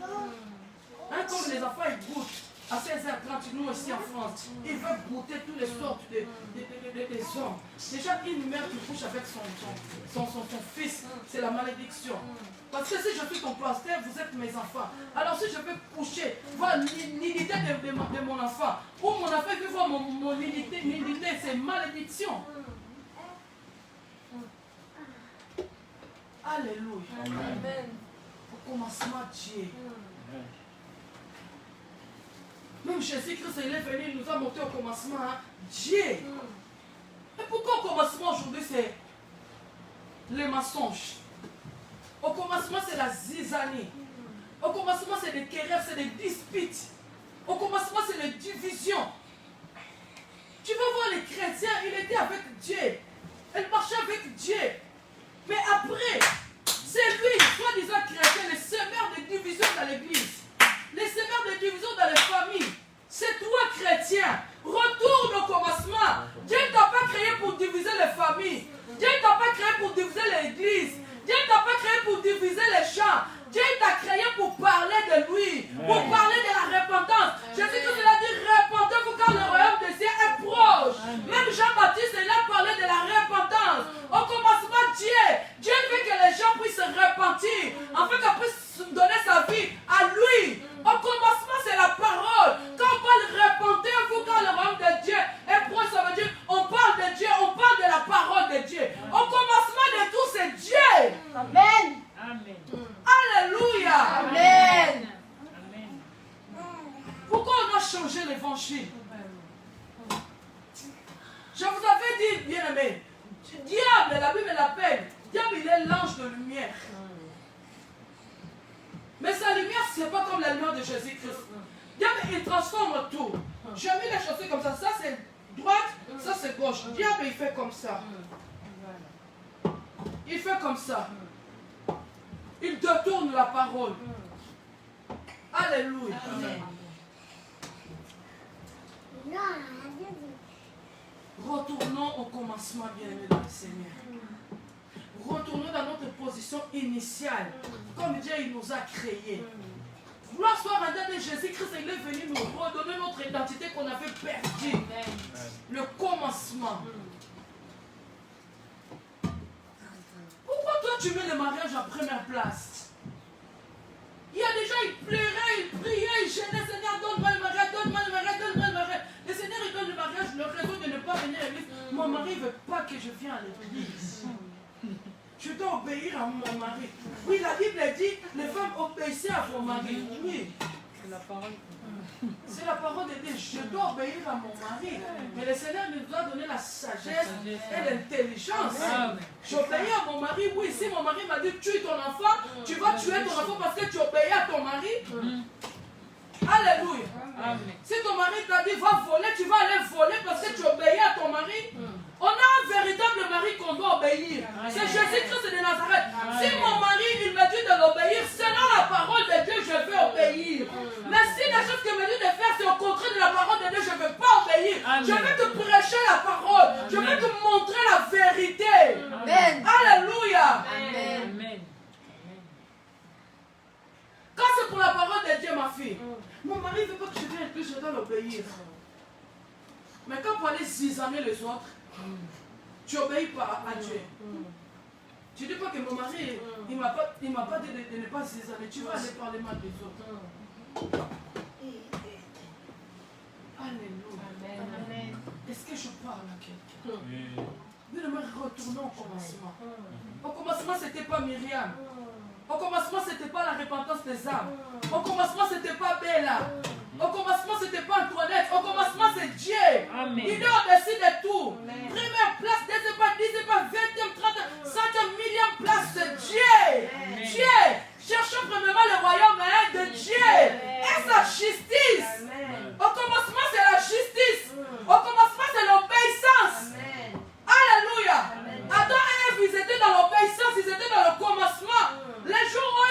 Hein, comme les enfants, ils goûtent. À 16h30, nous aussi en France, il veut goûter toutes les sortes des hommes. Déjà, une mère qui couche avec son fils, c'est la malédiction. Parce que si je suis ton pasteur, vous êtes mes enfants. Alors si je peux coucher, voir l'unité de mon enfant, ou mon enfant veut voir mon unité, c'est malédiction. Alléluia. Amen. Au commencement, Dieu. Même Jésus-Christ, il est venu, il nous a montré au commencement, hein, Dieu. Et pourquoi au commencement aujourd'hui, c'est les mensonges? Au commencement, c'est la zizanie. Au commencement, c'est des querelles, c'est des disputes. Au commencement, c'est les divisions. Tu vas voir les chrétiens, il était avec Dieu. Elle marchait avec Dieu. Mais après, c'est lui, soi-disant chrétien, le semeur de division dans l'église. Les semeurs de division dans les familles. C'est toi, chrétien. Retourne au commencement. Dieu ne t'a pas créé pour diviser les familles. Dieu ne t'a pas créé pour diviser l'église. Dieu ne t'a pas créé pour diviser les champs. Dieu t'a créé pour parler de lui. Pour parler de la repentance. Jésus-Christ a dit repentez-vous car le royaume des cieux est proche. Même Jean-Baptiste, il a parlé de la repentance. Au commencement, Dieu veut que les gens puissent se repentir. Afin qu'ils puissent donner sa vie à lui. Au commencement, c'est la parole. Quand on parle repentez-vous car le royaume de Dieu est proche, ça veut dire on parle de Dieu, on parle de la parole de Dieu. Au commencement de tout, c'est Dieu. Amen. Amen. Alléluia. Amen. Pourquoi on a changé l'évangile? Je vous avais dit, bien aimé, diable, la Bible l'appelle, diable il est l'ange de lumière. Mais sa lumière, ce n'est pas comme la lumière de Jésus-Christ. Diable, il transforme tout. J'ai mis les chaussures comme ça. Ça, c'est droite, ça, c'est gauche. Diable, il fait comme ça. Il fait comme ça. Il détourne la parole. Alléluia. Amen. Retournons au commencement, bien-aimés dans le Seigneur. Retournons dans notre position initiale, comme Dieu il nous a créés. Gloire soit rendue de Jésus-Christ, il est venu nous redonner notre identité qu'on avait perdue. Le commencement. Pourquoi toi tu mets le mariage en première place? Il y a des gens, ils pleuraient, ils priaient, ils gênaient, Seigneur, donne-moi le mariage, donne-moi le mariage, donne-moi le mariage. Le Seigneur, il donne le mariage, le raison de ne pas venir à l'église. Mon mari ne veut pas que je vienne à l'église. Je dois obéir à mon mari. Oui, la Bible dit, les femmes obéissez à vos maris. Oui. C'est la parole. C'est la parole de Dieu. Je dois obéir à mon mari. Mais le Seigneur nous a donné la sagesse et l'intelligence. J'obéis à mon mari. Oui, si mon mari m'a dit tue ton enfant, tu vas tuer ton enfant parce que tu obéis à ton mari. Alléluia. Si ton mari t'a dit va voler, tu vas aller voler parce que tu obéis à ton mari. On a un véritable mari qu'on doit obéir. C'est Jésus-Christ de Nazareth. Si mon mari il me dit de l'obéir, selon la parole de Dieu, je vais obéir. Mais si la chose qu'il me dit de faire, c'est au contraire de la parole de Je vais te prêcher la parole. Je vais te montrer la vérité. Amen. Alléluia. Amen. Quand c'est pour la parole de Dieu, ma fille, mon mari ne veut pas que je vienne et que je dois l'obéir. Mais quand pour aller zizaner les autres, tu n'obéis pas à Dieu. Tu ne dis pas que mon mari, il ne m'a pas dit de ne pas zizaner. Tu vas aller parler mal des autres. Alléluia. Amen. Est-ce que je parle à quelqu'un? Bien, retournons au commencement. Au commencement, ce n'était pas Myriam. Au commencement, ce n'était pas la repentance des âmes. Au commencement, ce n'était pas Bella. Au commencement, ce n'était pas Antoinette. Au commencement, c'est Dieu. Amen. Il est au-dessus de tout. Amen. Première place, deuxième place, dixième place, 20e, 30e, 100e, 1000e place, c'est Dieu. Amen. Dieu. Cherchons premièrement le royaume de Dieu et sa justice. Amen. Au commencement, c'est la justice. Au commencement, c'est l'obéissance. Amen. Alléluia. Amen. Adam et Ève, ils étaient dans l'obéissance, ils étaient dans le commencement. Les jours où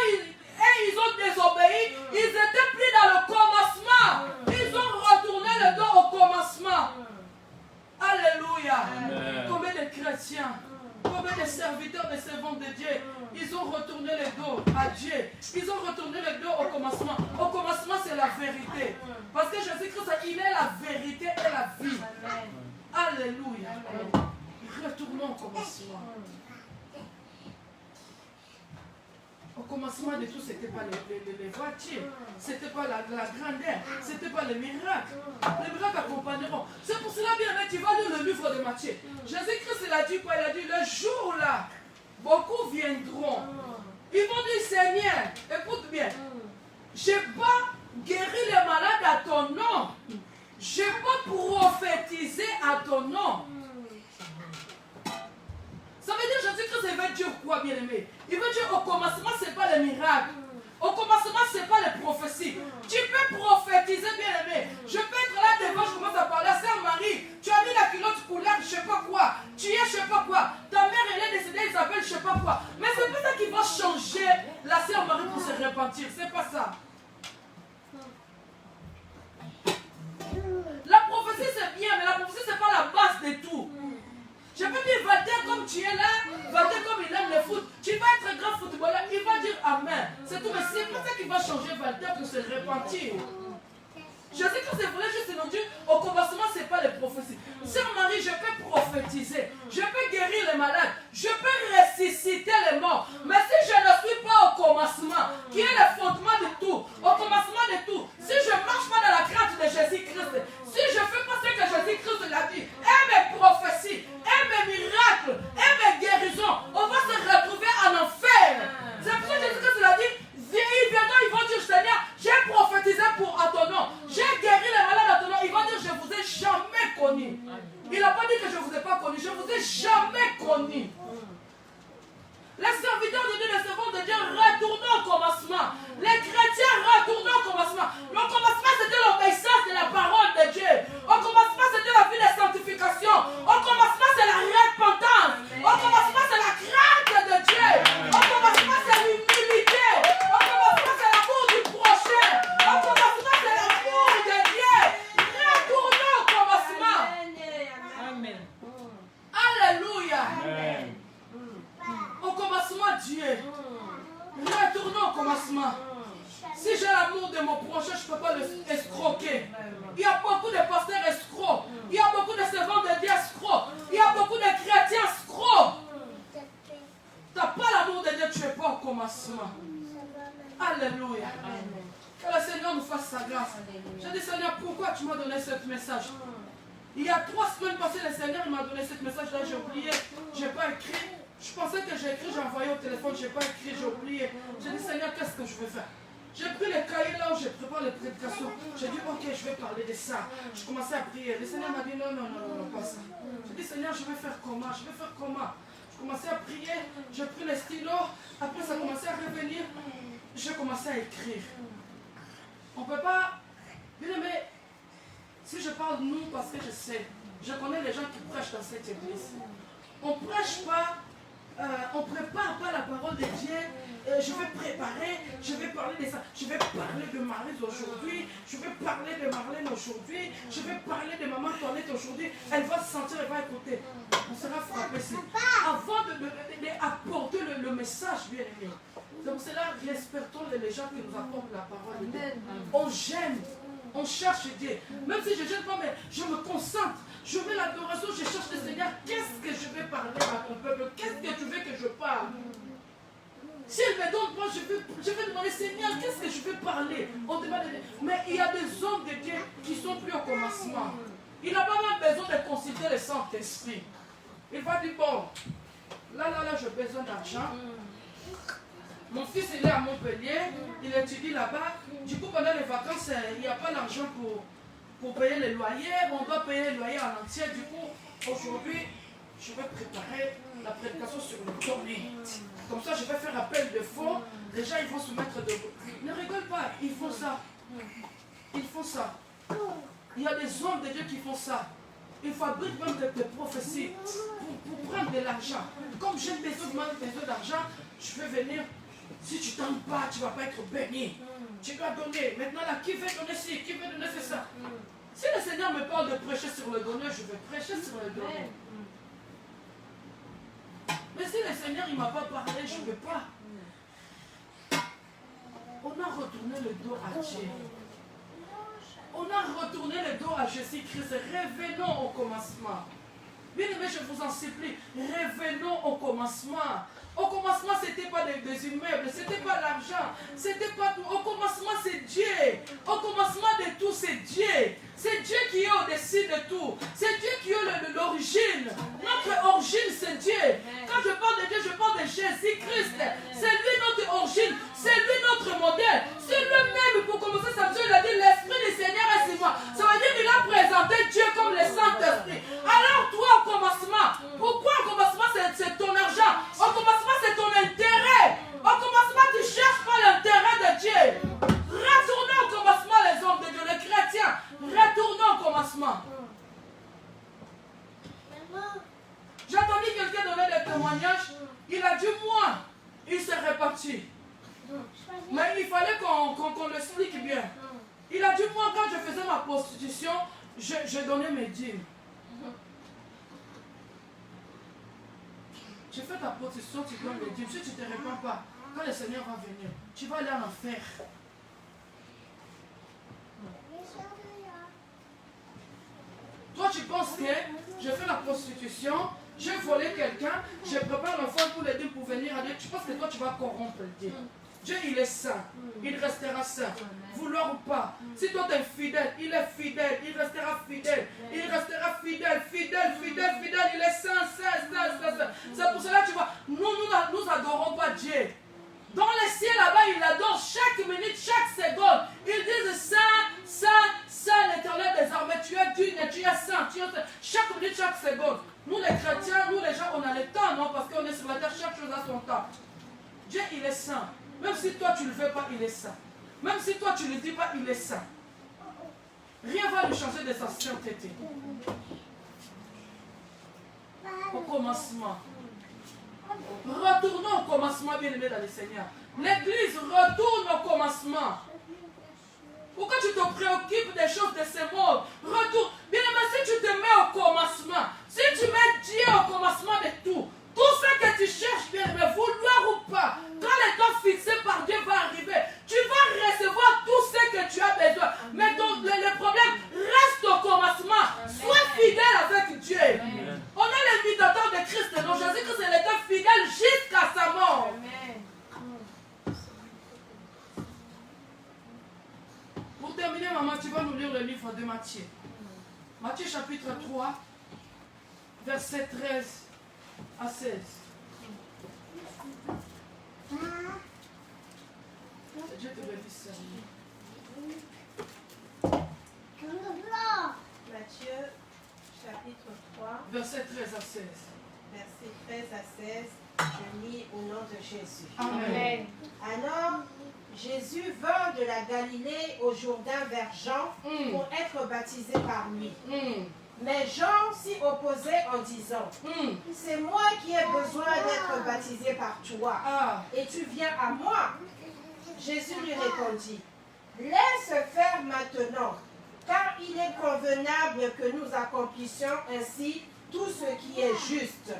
ils ont désobéi, ils étaient plus dans le commencement. Ils ont retourné le dos au commencement. Alléluia. Combien de chrétiens, combien de serviteurs, de servants de Dieu, ils ont retourné le dos à Dieu. Ils ont retourné le dos au commencement. Au commencement, c'est la vérité. Parce que Jésus-Christ, il est la vérité et la vie. Alléluia. Retournons au commencement. Au commencement de tout, ce n'était pas les voitures, ce n'était pas la grandeur, ce n'était pas les miracles. Les miracles accompagneront. C'est pour cela, bien aimé, tu vas lire le livre de Matthieu. Jésus-Christ, il a dit quoi? Il a dit, le jour-là, beaucoup viendront. Ils vont dire, Seigneur, écoute bien, je n'ai pas guéri les malades à ton nom. Je n'ai pas prophétisé à ton nom. Ça veut dire Jésus-Christ, il veut dire quoi, bien-aimé? Il veut dire au commencement, ce n'est pas les miracles. Au commencement, ce n'est pas les prophéties. Tu peux prophétiser, bien-aimé. Je peux être là devant, je commence à parler à Sœur Marie. Tu as mis la culotte couleur, je ne sais pas quoi. Tu es, je ne sais pas quoi. Ta mère, elle est décédée, elle s'appelle, je ne sais pas quoi. Mais ce n'est pas ça qui va changer la Sœur Marie pour se repentir. Ce n'est pas ça. La prophétie, c'est bien, mais la prophétie, ce n'est pas la base de tout. Je peux dire, Walter, comme tu es là, Walter, comme il aime le foot, tu vas être grand footballeur, il va dire Amen. C'est tout, mais c'est pas ça qui va changer Walter pour se repentir. Jésus-Christ voulait juste nous dire, au commencement, ce n'est pas les prophéties. Sœur Marie, je peux prophétiser, je peux guérir les malades, je peux ressusciter les morts. Mais si je ne suis pas au commencement, qui est le fondement de tout, au commencement de tout, si je ne marche pas dans la crainte de Jésus-Christ, si je ne fais pas ce que Jésus-Christ l'a dit, et mes prophéties, et mes miracles, et mes guérisons, on va se retrouver en enfer. C'est pour ça que Jésus-Christ l'a dit, ils viendront, ils vont dire, Seigneur, j'ai prophétisé à ton nom, j'ai guéri les malades à ton nom. Ils vont dire, je ne vous ai jamais connu. Il n'a pas dit que je ne vous ai pas connu, je ne vous ai jamais connu. Les serviteurs de Dieu, les servants de Dieu, retournons au commencement. Les chrétiens, retournons au commencement. Le commencement, c'était l'obéissance de la parole de Dieu. Au commencement, c'était la vie de sanctification. Au commencement, c'est la repentance. Au commencement, c'est la crainte de Dieu. Au commencement, c'est l'humilité. Au commencement, c'est l'amour du prochain. Au commencement, c'est l'amour de Dieu. Retournons au commencement. Amen. Alléluia. Amen. Au commencement, Dieu. Retournons au commencement. Si j'ai l'amour de mon prochain, je ne peux pas le escroquer. Il y a beaucoup de pasteurs escrocs. Il y a beaucoup de servants de Dieu escrocs. Il y a beaucoup de chrétiens escrocs. Tu n'as pas l'amour de Dieu, tu n'es pas au commencement. Alléluia. Que le Seigneur nous fasse sa grâce. J'ai dit, Seigneur, pourquoi tu m'as donné ce message? Il y a 3 semaines passées, le Seigneur m'a donné ce message-là, j'ai oublié, je n'ai pas écrit. Je pensais que j'ai écrit, j'ai envoyé au téléphone, je n'ai pas écrit, j'ai oublié. J'ai dit, Seigneur, qu'est-ce que je vais faire? J'ai pris les cahiers là où je prépare les prédications. J'ai dit, ok, je vais parler de ça. Je commençais à prier. Le Seigneur m'a dit, non, non, non, non, pas ça. J'ai dit, Seigneur, je vais faire comment? Je vais faire comment? Je commençais à prier, j'ai pris les stylos. Après, ça commençait à revenir. J'ai commencé à écrire. On ne peut pas... Bien aimé, si je parle nous, parce que je sais, je connais les gens qui prêchent dans cette église. On ne prêche pas on ne prépare pas la parole de Dieu. Je vais préparer, je vais parler de ça. Je vais parler de Maryse aujourd'hui. Je vais parler de Marlène aujourd'hui. Je vais parler de Maman Toinette aujourd'hui. Elle va se sentir, elle va écouter. On sera frappé. Avant d'apporter le message, bien aimé. C'est pour cela que respectons les gens qui nous apportent la parole de Dieu. On gêne. On cherche Dieu. Même si je ne gêne pas, mais je me concentre. Je mets l'adoration, je cherche le Seigneur. Qu'est-ce que je vais parler à ton peuple? Qu'est-ce que tu veux que je parle? Si elle me donne pas, je vais demander, Seigneur, qu'est-ce que je vais parler? On demande, mais il y a des hommes de Dieu qui sont plus au commencement. Il n'a pas même besoin de consulter le Saint-Esprit. Il va dire, bon, là, j'ai besoin d'argent. Mon fils, il est à Montpellier, il étudie là-bas. Du coup, pendant les vacances, il n'y a pas d'argent pour payer les loyers. On doit payer les loyers en entier. Du coup, aujourd'hui, je vais préparer la prédication sur le donné. Comme ça, je vais faire appel de fonds. Les gens, ils vont se mettre debout. Ne rigole pas, ils font ça. Ils font ça. Il y a des hommes de Dieu qui font ça. Ils fabriquent même des prophéties pour prendre de l'argent. Comme j'ai besoin d'argent, je vais venir. Si tu t'en pas, tu ne vas pas être béni. Tu dois donner. Maintenant, là, qui veut donner ci, qui veut donner c'est ça. Si le Seigneur me parle de prêcher sur le donneur, je vais prêcher sur le donneur. Mais si le Seigneur ne m'a pas parlé, je ne veux pas. On a retourné le dos à Dieu. On a retourné le dos à Jésus-Christ. Revenons au commencement. Bien aimé, je vous en supplie, revenons au commencement. Au commencement, ce n'était pas des immeubles, ce n'était pas l'argent, c'était pas tout. Au commencement, c'est Dieu. Au commencement de tout, c'est Dieu. C'est Dieu qui est au-dessus de tout. C'est Dieu qui est l'origine. Notre origine, c'est Dieu. Quand je parle de Dieu, je parle de Jésus-Christ. C'est lui notre origine. C'est lui notre modèle. C'est lui-même, pour commencer sa vie, il a dit l'Esprit du Seigneur est sur moi. Ça veut dire qu'il a présenté Dieu comme le Saint-Esprit. Alors toi, au commencement, pourquoi au commencement c'est ton argent? Au commencement, c'est ton intérêt. Au commencement, tu ne cherches pas l'intérêt de Dieu. Retournons au commencement, les hommes de Dieu, les chrétiens. Retournons au commencement. J'ai entendu quelqu'un donner des témoignages. Il a dit, moi, il s'est réparti. Mais il fallait qu'on l'explique bien. Il a dit, moi, quand je faisais ma prostitution, je donnais mes dîmes. Tu fais ta prostitution, tu donnes les dîmes. Si tu ne te répands pas, quand le Seigneur va venir, tu vas aller en enfer. Toi, tu penses que je fais la prostitution, j'ai volé quelqu'un, je prépare l'enfant pour l'aider pour venir à Dieu. Tu penses que toi, tu vas corrompre Dieu. Dieu, il est saint. Il restera saint. Vouloir ou pas. Si toi, tu es fidèle, il est fidèle. Il restera fidèle. Il restera fidèle, fidèle, fidèle, fidèle. Il est saint, saint, saint, saint, saint. C'est pour cela que tu vois, nous adorons pas Dieu. Dans les cieux là-bas, il adore chaque minute, chaque seconde. Ils disent saint, saint, saint, l'Éternel des armées. Tu es digne, tu es saint, tu es saint. Chaque minute, chaque seconde. Nous les chrétiens, nous les gens, on a le temps, non? Parce qu'on est sur la terre, chaque chose a son temps. Dieu, il est saint. Même si toi, tu ne le veux pas, il est saint. Même si toi, tu ne le dis pas, il est saint. Rien va lui changer de sa sainteté. Au commencement. Retournons au commencement, bien-aimé dans le Seigneur. L'Église retourne au commencement. Pourquoi tu te préoccupes des choses de ce monde? Retourne. Bien-aimé, si tu te mets au commencement, si tu mets Dieu au commencement de tout ce que tu cherches, bien-aimé, vouloir ou pas, quand le temps fixé par Dieu va arriver, tu vas recevoir tout ce que tu as besoin. Mais le problème reste au commencement. Sois fidèle avec Dieu. Amen. On est l'imitateur de Christ. Donc Jésus-Christ était fidèle jusqu'à sa mort. Amen. Pour terminer, maman, tu vas nous lire le livre de Matthieu. Matthieu chapitre 3, verset 13 à 16. Dieu te bénisse. Matthieu chapitre 3, verset 13 à 16. Verset 13 à 16, je lis au nom de Jésus. Amen. Alors, Jésus vint de la Galilée au Jourdain vers Jean pour être baptisé par lui. Mais Jean s'y opposait en disant, c'est moi qui ai besoin d'être baptisé par toi, et tu viens à moi. Jésus lui répondit, laisse faire maintenant, car il est convenable que nous accomplissions ainsi tout ce qui est juste.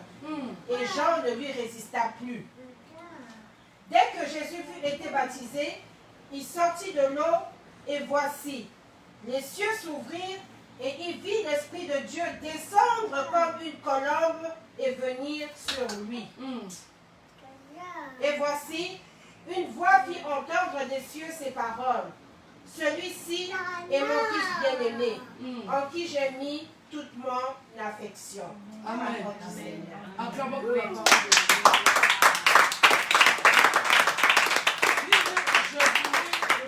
Et Jean ne lui résista plus. Dès que Jésus fut été baptisé, il sortit de l'eau, et voici, les cieux s'ouvrirent, et il vit l'Esprit de Dieu descendre comme une colombe et venir sur lui. Et voici, une voix fit entendre des cieux ces paroles. Celui-ci est mon Fils bien-aimé, en qui j'ai mis toute mon affection. Amen. Acclamons pour la parole de Dieu.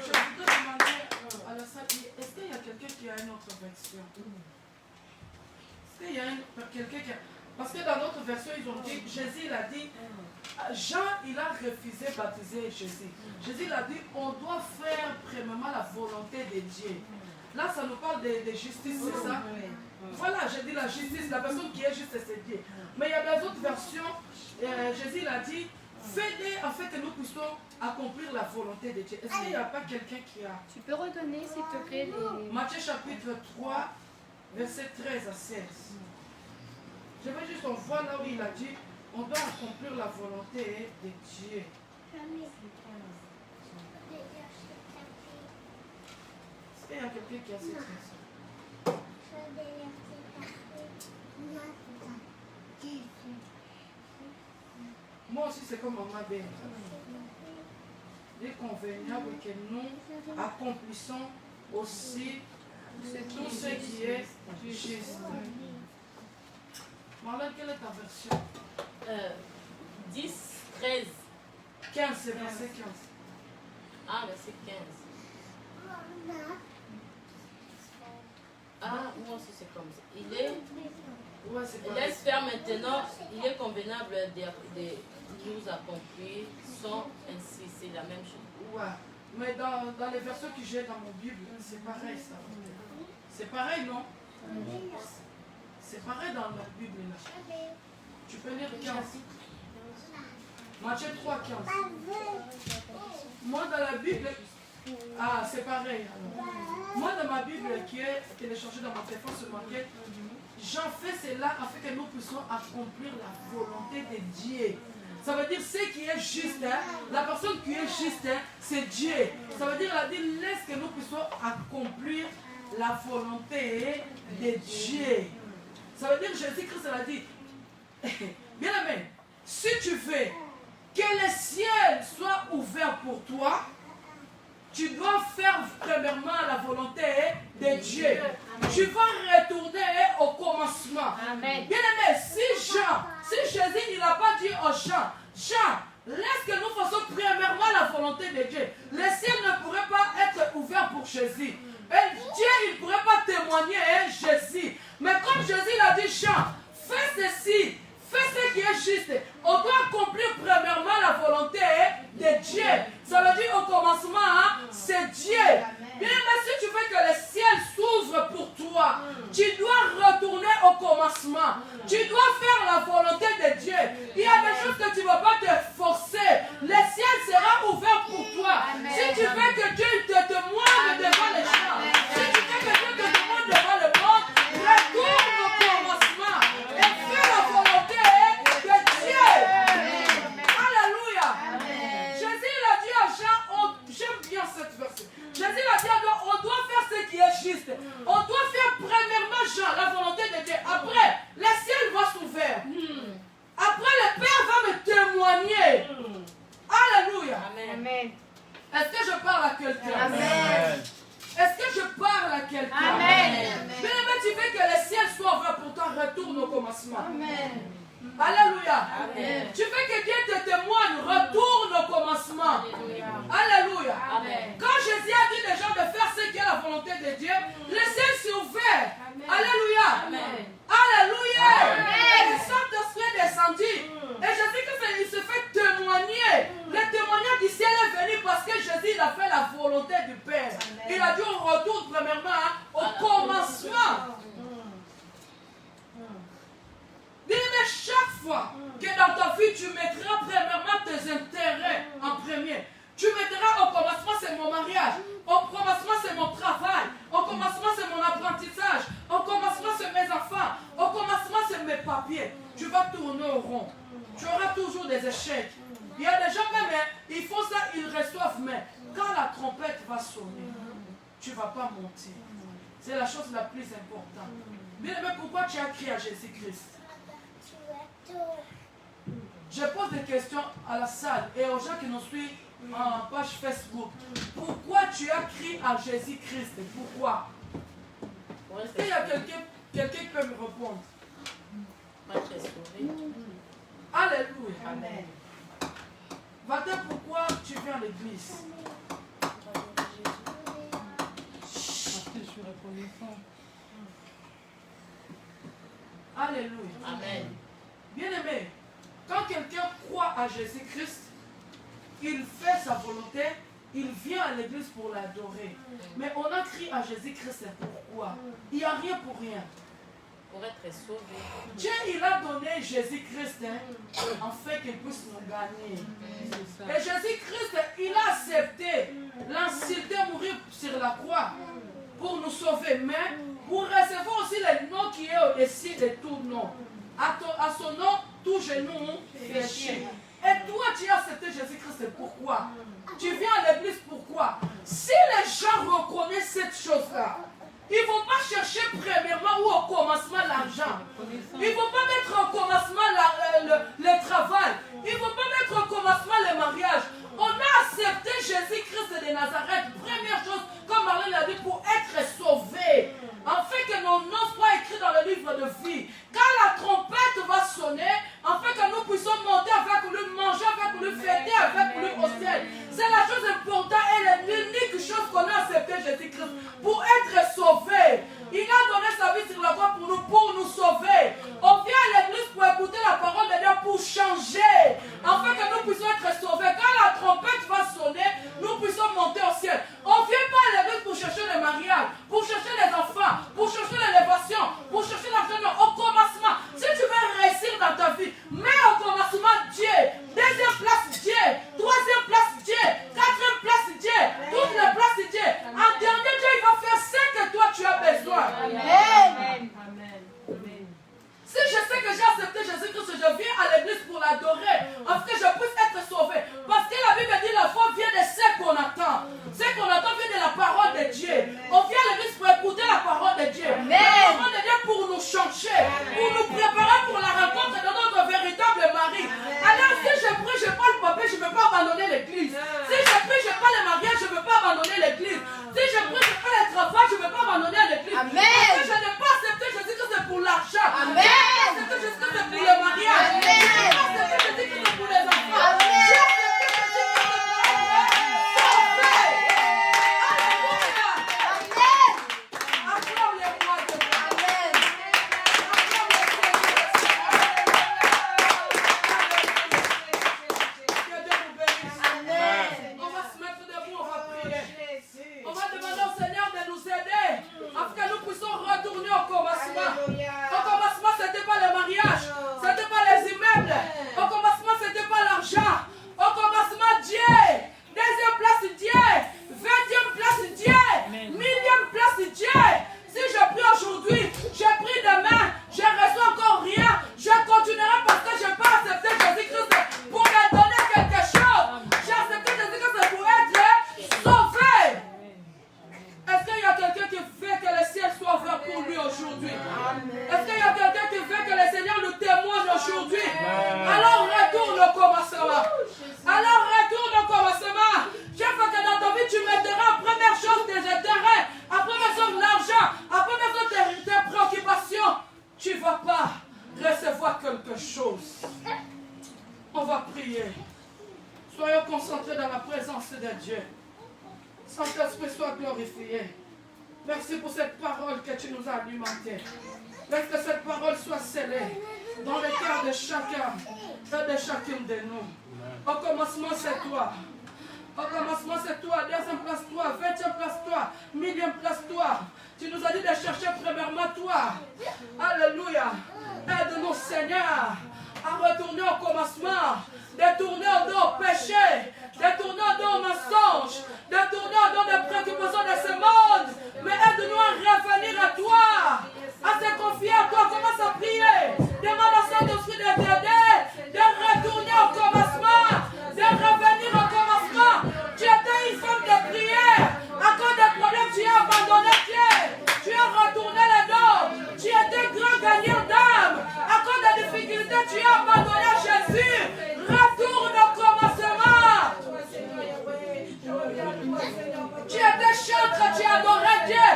Je voudrais demander à la salle, est-ce qu'il y a quelqu'un qui a une autre version? Est-ce qu'il y a quelqu'un qui a... Parce que dans notre version, ils ont dit, Jésus il a dit, Jean, il a refusé de baptiser Jésus. Jésus il a dit, on doit faire premièrement la volonté de Dieu. Là, ça nous parle de justice, c'est ça? Voilà, j'ai dit la justice, la personne qui est juste, c'est Dieu. Mais il y a des autres versions, Jésus il a dit, faites afin que nous puissions accomplir la volonté de Dieu. Est-ce qu'il n'y a pas quelqu'un qui a... Tu peux redonner, s'il te plaît, les... Matthieu chapitre 3, verset 13 à 16. Je veux juste, on voit là où il a dit, on doit accomplir la volonté de Dieu. Est-ce qu'il y a quelqu'un qui a cette version? Moi aussi, c'est comme maman Ben. Il est convenable que nous accomplissons aussi tout ce qui est juste. Marlène, quelle est ta version? 10, 13. 15, c'est verset 15. Ah, verset 15. Ah, moi aussi c'est comme ça. Ouais, c'est pas Laisse faire maintenant, il est convenable de nous accomplir sans ainsi, c'est la même chose. Ouais, mais dans les versions que j'ai dans mon Bible, c'est pareil ça. C'est pareil, non? C'est pareil dans la Bible là. Tu peux lire 15. Matthieu 3, 15. Moi dans la Bible, ah c'est pareil alors. Moi dans ma Bible qui est téléchargée dans mon téléphone sur marqué, j'en fais cela afin que nous puissions accomplir la volonté de Dieu. Ça veut dire ce qui est juste, hein, la personne qui est juste, hein, c'est Dieu. Ça veut dire, elle a dit, laisse que nous puissions accomplir la volonté de Dieu. Ça veut dire, Jésus-Christ a dit, bien aimé, si tu veux que le ciel soit ouvert pour toi, tu dois faire premièrement la volonté de Dieu. Tu vas retourner au commencement. Amen. Bien aimé, si Jésus il n'a pas dit aux gens, Jean, laisse que nous fassions premièrement la volonté de Dieu. Le ciel ne pourrait pas être ouvert pour Jésus. Et Dieu, il ne pourrait pas témoigner Jésus. Mais comme Jésus il a dit, Jean, fais ceci. Fais ce qui est juste. On doit accomplir premièrement la volonté de Dieu. Ça veut dire au commencement, hein, c'est Dieu. Bien, mais si tu veux que le ciel s'ouvre pour toi, tu dois retourner au commencement. Tu dois faire la volonté de Dieu. Il y a des choses que tu ne vas pas te forcer. Le ciel sera ouvert pour toi. Si tu veux que Dieu te témoigne devant les gens, si tu veux que Dieu te témoigne devant le monde, retourne au commencement et fais la volonté de Dieu. Alléluia. Jésus il a dit à Jean, j'aime bien cette verset. Jésus il a dit à Jean, on doit faire ce qui est juste. On doit faire premièrement, Jean, la volonté de Dieu. Après, le ciel va s'ouvrir. Après, le Père va me témoigner. Alléluia. Amen. Est-ce que je parle à quelqu'un? Amen. Est-ce que je parle à quelqu'un? Amen. Bien aimé, tu veux que le ciel soit ouvert pour toi, retourne au commencement. Amen. Alléluia. Amen. Tu veux que Dieu te témoigne, retourne au commencement. Alléluia. Amen. Quand Jésus a dit aux gens de faire ce qui est la volonté de Dieu, le ciel s'est ouvert. Alléluia. Amen. Alléluia. Et le Saint-Esprit est descendu. Et Jésus, il se fait témoigner. Le témoignage du ciel est venu parce que Jésus il a fait la volonté du Père. Il a dit on retourne premièrement au commencement. que dans ta vie, tu mettras premièrement tes intérêts en premier. Tu mettras au commencement, c'est mon mariage. Au commencement, c'est mon travail. Au commencement, c'est mon apprentissage. Au commencement, c'est mes enfants. Au commencement, c'est mes papiers. Tu vas tourner au rond. Tu auras toujours des échecs. Il y a des gens même, ils font ça, ils reçoivent, mais quand la trompette va sonner, tu ne vas pas monter. C'est la chose la plus importante. Bien aimé, pourquoi tu as crié à Jésus-Christ? Je pose des questions à la salle et aux gens qui nous suivent en page Facebook. Pourquoi tu as crié à Jésus-Christ? Pourquoi? Est-ce qu'il y a quelqu'un qui peut me répondre? Alléluia. Amen. Va-t-elle pourquoi tu viens à l'église? Parce que je suis reconnaissant. Alléluia. Amen. Bien-aimé, quand quelqu'un croit à Jésus-Christ, il fait sa volonté, il vient à l'église pour l'adorer. Mais on a crié à Jésus-Christ, c'est pourquoi? Il n'y a rien pour rien. Pour être sauvé. Dieu, il a donné Jésus-Christ en fait qu'il puisse nous gagner. Et Jésus-Christ, il a accepté l'ancienneté mourir sur la croix pour nous sauver. Mais pour recevoir aussi le nom qui est au-dessus de tout nom. À son nom, tout genou fléchit. Et toi, tu as accepté Jésus-Christ, pourquoi? Tu viens à l'église, pourquoi? Si les gens reconnaissent cette chose-là, ils ne vont pas chercher premièrement ou au commencement l'argent. Ils ne vont pas mettre au commencement le travail. Ils ne vont pas mettre au commencement le mariage. On a accepté Jésus-Christ de Nazareth. Première chose, comme Marlène l'a dit, pour être sauvé. En fait que nos noms soient écrits dans le livre de vie. Quand la trompette va sonner, en fait que nous puissions monter avec lui, manger avec lui, fêter avec lui au ciel. C'est la chose importante et l'unique chose qu'on a accepté Jésus-Christ pour être sauvé. Il a donné sa vie sur la croix pour nous sauver. On vient à l'église pour écouter la parole de Dieu, pour changer. Afin que nous puissions être sauvés. Quand la trompette va sonner, nous puissions monter au ciel. On ne vient pas à l'église pour chercher le mariage, pour chercher les enfants, pour chercher l'élévation, pour chercher l'argent. Au commencement, si tu veux réussir dans ta vie, mets au commencement Dieu. Deuxième place Dieu. Troisième place Dieu. Quatrième place Dieu. Toutes les places Dieu. En dernier, Dieu il va faire ce que toi tu as besoin. Amen. Si je sais que j'ai accepté Jésus-Christ, je viens à l'église pour l'adorer, afin que je puisse être sauvé. Parce que la Bible dit la foi vient de ce qu'on attend. Ce qu'on attend vient de la parole de Dieu. On vient à l'église pour écouter la parole de Dieu. La parole de Dieu pour nous changer, pour nous préparer pour la rencontre de notre véritable mari. Alors si je prie, je parle papa, je ne veux pas abandonner l'église. Si je prie, je parle le mariage, je ne veux pas abandonner l'église. Si je prie, je parle le travail, je ne veux pas abandonner l'église. Parce que je n'ai pas accepté Jésus-Christ pour l'argent. Amen. C'est que Jésus-Christ c'est pour le mariage. C'est que Jésus-Christ c'est pour les enfants. J'ai accepté Jésus-Christ pour le sauver. Alléluia. Acclame les rois de Dieu. Acclame les Seigneur. Que Dieu nous bénisse. On va se mettre debout, on va prier. On va demander au Seigneur de nous aider afin que nous puissions retourner au commencement. Au commencement, ce n'était pas le mariage, ce n'était pas les immeubles. Au commencement, ce n'était pas l'argent. Au commencement, Dieu. Deuxième place, Dieu. 20e place, Dieu. 1000e place, Dieu. Si je prie aujourd'hui, je prie demain, je ne reçois encore rien. Je continuerai parce que je n'ai pas accepté Jésus-Christ pour me donner quelque chose. J'ai accepté Jésus-Christ pour être sauvé. Est-ce qu'il y a quelqu'un qui veut que le ciel soit ouvert pour lui aujourd'hui? Est-ce qu'il y a quelqu'un qui veut que le Seigneur nous témoigne aujourd'hui? Alors retourne au commencement. Alors retourne au commencement. Je veux que dans ta vie, tu mettras en première chose tes intérêts, en première chose l'argent, en première chose tes préoccupations. Tu ne vas pas recevoir quelque chose. On va prier. Soyons concentrés dans la présence de Dieu. Saint-Esprit soit glorifié. Merci pour cette parole que tu nous as alimentée. Laisse que cette parole soit scellée dans le cœur de chacun et de chacune de nous. Au commencement, c'est toi. Au commencement, c'est toi. Deuxième place, toi. 20e place, toi. 1000e place, toi. Tu nous as dit de chercher premièrement toi. Alléluia. Aide-nous, Seigneur, à retourner au commencement, de tourner au dos au péché, de tourner au dos au mensonge, de tourner au dos des préoccupations de ce monde. Mais aide-nous à revenir à toi, à se confier à toi. Commence à prier. Demande à Saint-Esprit de t'aider, de retourner au commencement, de revenir au commencement. Tu étais une femme de prière. À cause des problèmes, tu as abandonné Dieu. Tu as retourné le dos. Tu étais grand gagnant d'âme. À cause des difficultés, tu as abandonné Jésus. Retourne au commencement. Tu étais chantre, tu as adoré Dieu.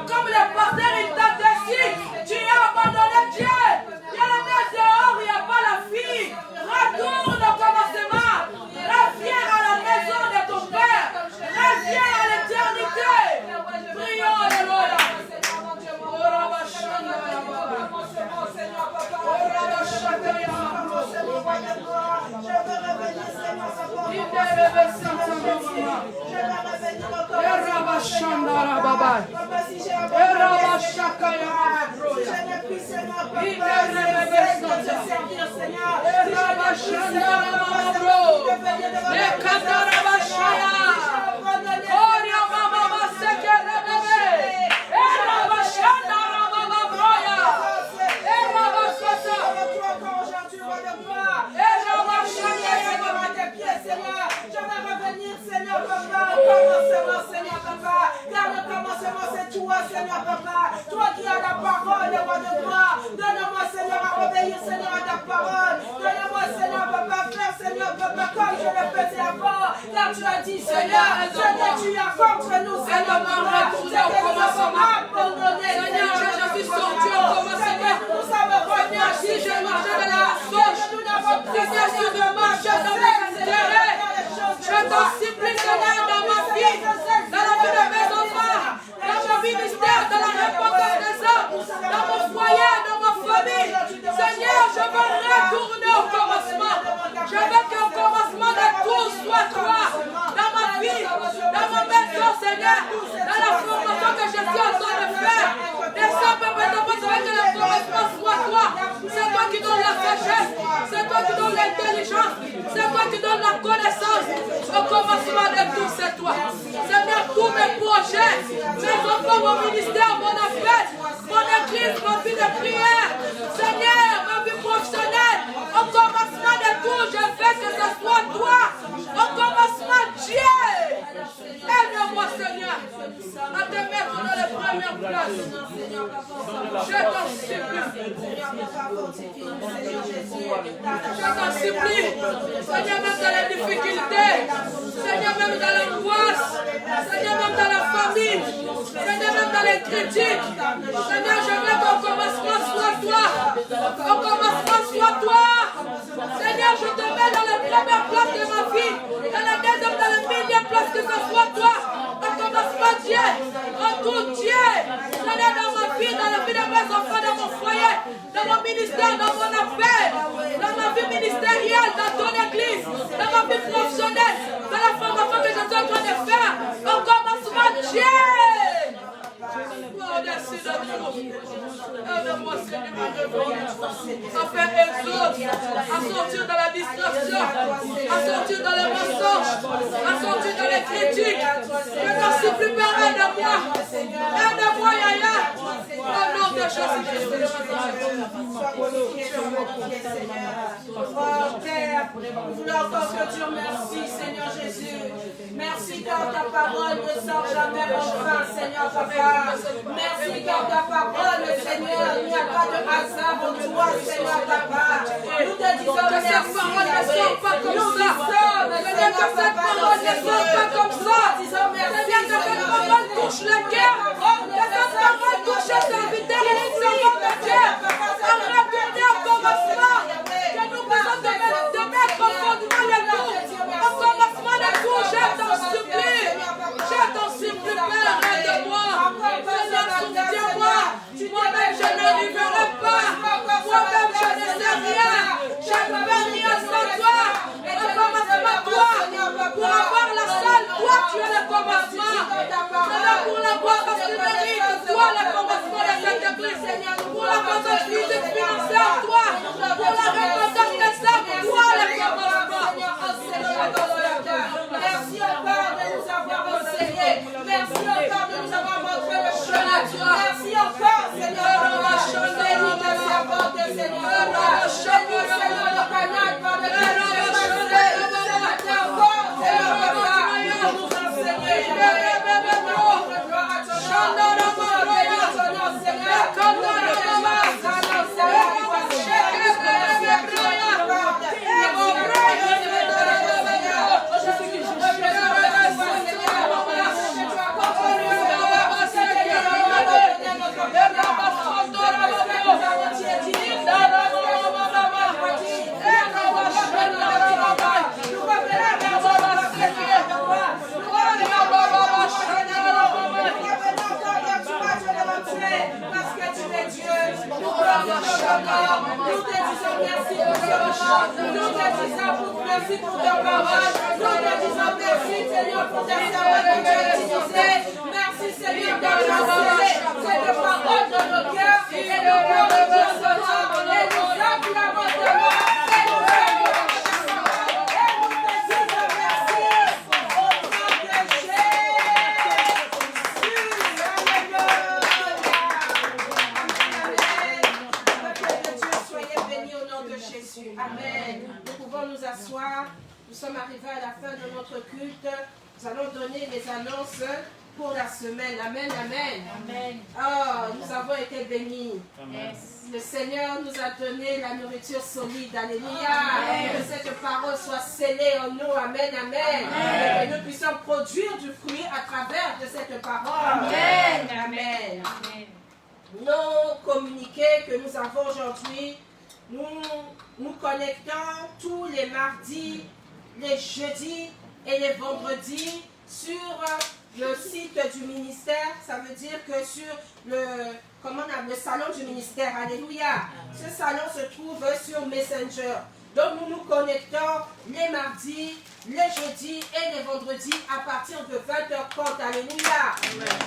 Comme le pasteur, il t'a déçu. Tu as abandonné Dieu. Il y a la main dehors, il n'y a pas la fille. Retourne au commencement. Reviens à la maison de ton Père. Reviens à l'éternité. Prions, Alléluia. Seigneur Papa, toi qui as la parole, roi de gloire, donne-moi Seigneur à obéir Seigneur à ta parole, donne-moi Seigneur Papa, faire Seigneur Papa comme je le faisais avant, car tu as dit Seigneur, tu as contre nous Seigneur Papa, c'est que nous avons abandonné Seigneur, je suis sorti au commencement, nous sommes revenus si je marchais dans la sauce, nous n'avons plus Seigneur de marcher dans mes intérêts, je t'en supplie Seigneur dans ma vie, dans la vie de mes enfants, dans mon ministère, dans la repentance des hommes, dans mon foyer, dans ma famille. Seigneur, je veux retourner au commencement. Je veux qu'au commencement de tout soit toi. Dans ma vie, dans ma maison, Seigneur, dans la formation que je suis en train de faire. Descends, Papa, je veux que le commencement soit toi. C'est toi qui donnes la sagesse. C'est toi qui donnes l'intelligence. C'est toi qui donnes la connaissance. Au commencement de tout, c'est toi. Seigneur, tous mes projets, mes enfants, mon ministère, mon appel, mon église, ma vie de prière, Seigneur, ma vie professionnelle, au commencement de tout, je veux que ce soit toi. Au commencement, Dieu. Aide-moi, Seigneur, à te mettre dans les premières places. Je t'en supplie. Je t'en supplie. Seigneur, même dans les difficultés, Seigneur, même dans l'angoisse, Seigneur, même dans la famille, Seigneur, même dans les critiques, Seigneur, je veux qu'au commencement soit toi. Au commencement soit toi. Seigneur, je te mets dans la première place de ma vie, dans la deuxième, dans la millième place, que ce soit toi. Au commencement, Dieu, en tout Dieu, Seigneur, dans ma vie, dans la vie de mes enfants, dans mon foyer, dans mon ministère, dans mon appel, dans ma vie ministérielle, dans ton église, dans ma vie professionnelle, dans la formation que je suis en train de faire. Au commencement, Dieu. Au-dessus de tout. Aide-moi, Seigneur, à revenir, à faire exode, à sortir de la distraction, à sortir dans les mensonges, à sortir dans les critiques. Je t'en supplie, Père, aide-moi. Aide-moi, Yaya. Au nom de Jésus-Christ. Oh Père, nous voulons encore te dire merci, Seigneur Jésus. Merci car ta parole ne sort jamais en vain, Seigneur Papa. Merci car ta parole, Seigneur, il n'y a pas de hasard en toi, Seigneur Papa. Nous te disons que cette parole ne sort pas comme ça. Seigneur, que cette parole ne sort pas comme ça. Seigneur, que cette parole touche le cœur. Que cette parole touche les serviteurs et les servantes de Dieu. À retourner au commencement. Que nous puissions de mettre au fondement de tout. Au commencement de tout, je t'en supplie. Je t'en supplie, Père, aide-moi. Seigneur, soutiens-moi. Moi-même, je n'arriverai pas. Moi-même, je ne sais rien. Je ne peux rien sans toi. Au commencement, toi. Pour avoir la salle, toi, tu es le commencement. Seigneur, pour l'avoir, parce que tu mérites, toi, le commencement Nous te disons merci pour ce moment. Nous te disons merci pour ta parole. Nous te disons merci, Seigneur, pour ta servante que tu as utilisée. Merci, Seigneur, d'avoir scellé cette parole dans nos cœurs. Et le cœur de Dieu se tend. Et nous acclamons de moi. Et nous acclamons de moi. Et nous te disons merci. Au nom de Jésus. Amen. Nous pouvons nous asseoir. Nous sommes arrivés à la fin de notre culte. Nous allons donner les annonces pour la semaine. Amen, amen. Amen. Oh, nous avons été bénis. Yes. Le Seigneur nous a donné la nourriture solide. Alléluia. Que cette parole soit scellée en nous. Amen, amen. Et que nous puissions produire du fruit à travers de cette parole. Amen. Amen. Amen. Nos communiqués que nous avons aujourd'hui, nous nous connectons tous les mardis, les jeudis et les vendredis sur le site du ministère. Ça veut dire que sur le salon du ministère. Alléluia. Ce salon se trouve sur Messenger. Donc nous nous connectons les mardis, les jeudis et les vendredis à partir de 20h30. Alléluia. Amen.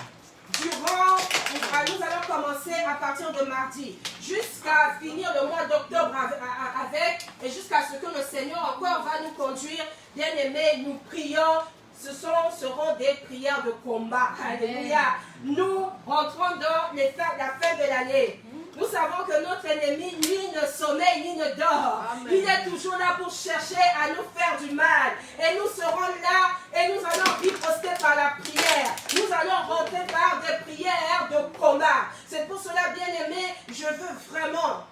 Nous allons commencer à partir de mardi jusqu'à finir le mois d'octobre avec et jusqu'à ce que le Seigneur encore va nous conduire. Bien-aimés, nous prions. Ce seront des prières de combat. Alléluia. Nous rentrons dans la fin de l'année. Nous savons que notre ennemi, lui, ne sommeille ni ne dort. Amen. Il est toujours là pour chercher à nous faire du mal. Et nous serons là et nous allons riposter par la prière. Nous allons rentrer par des prières de combat. C'est pour cela, bien-aimé, je veux vraiment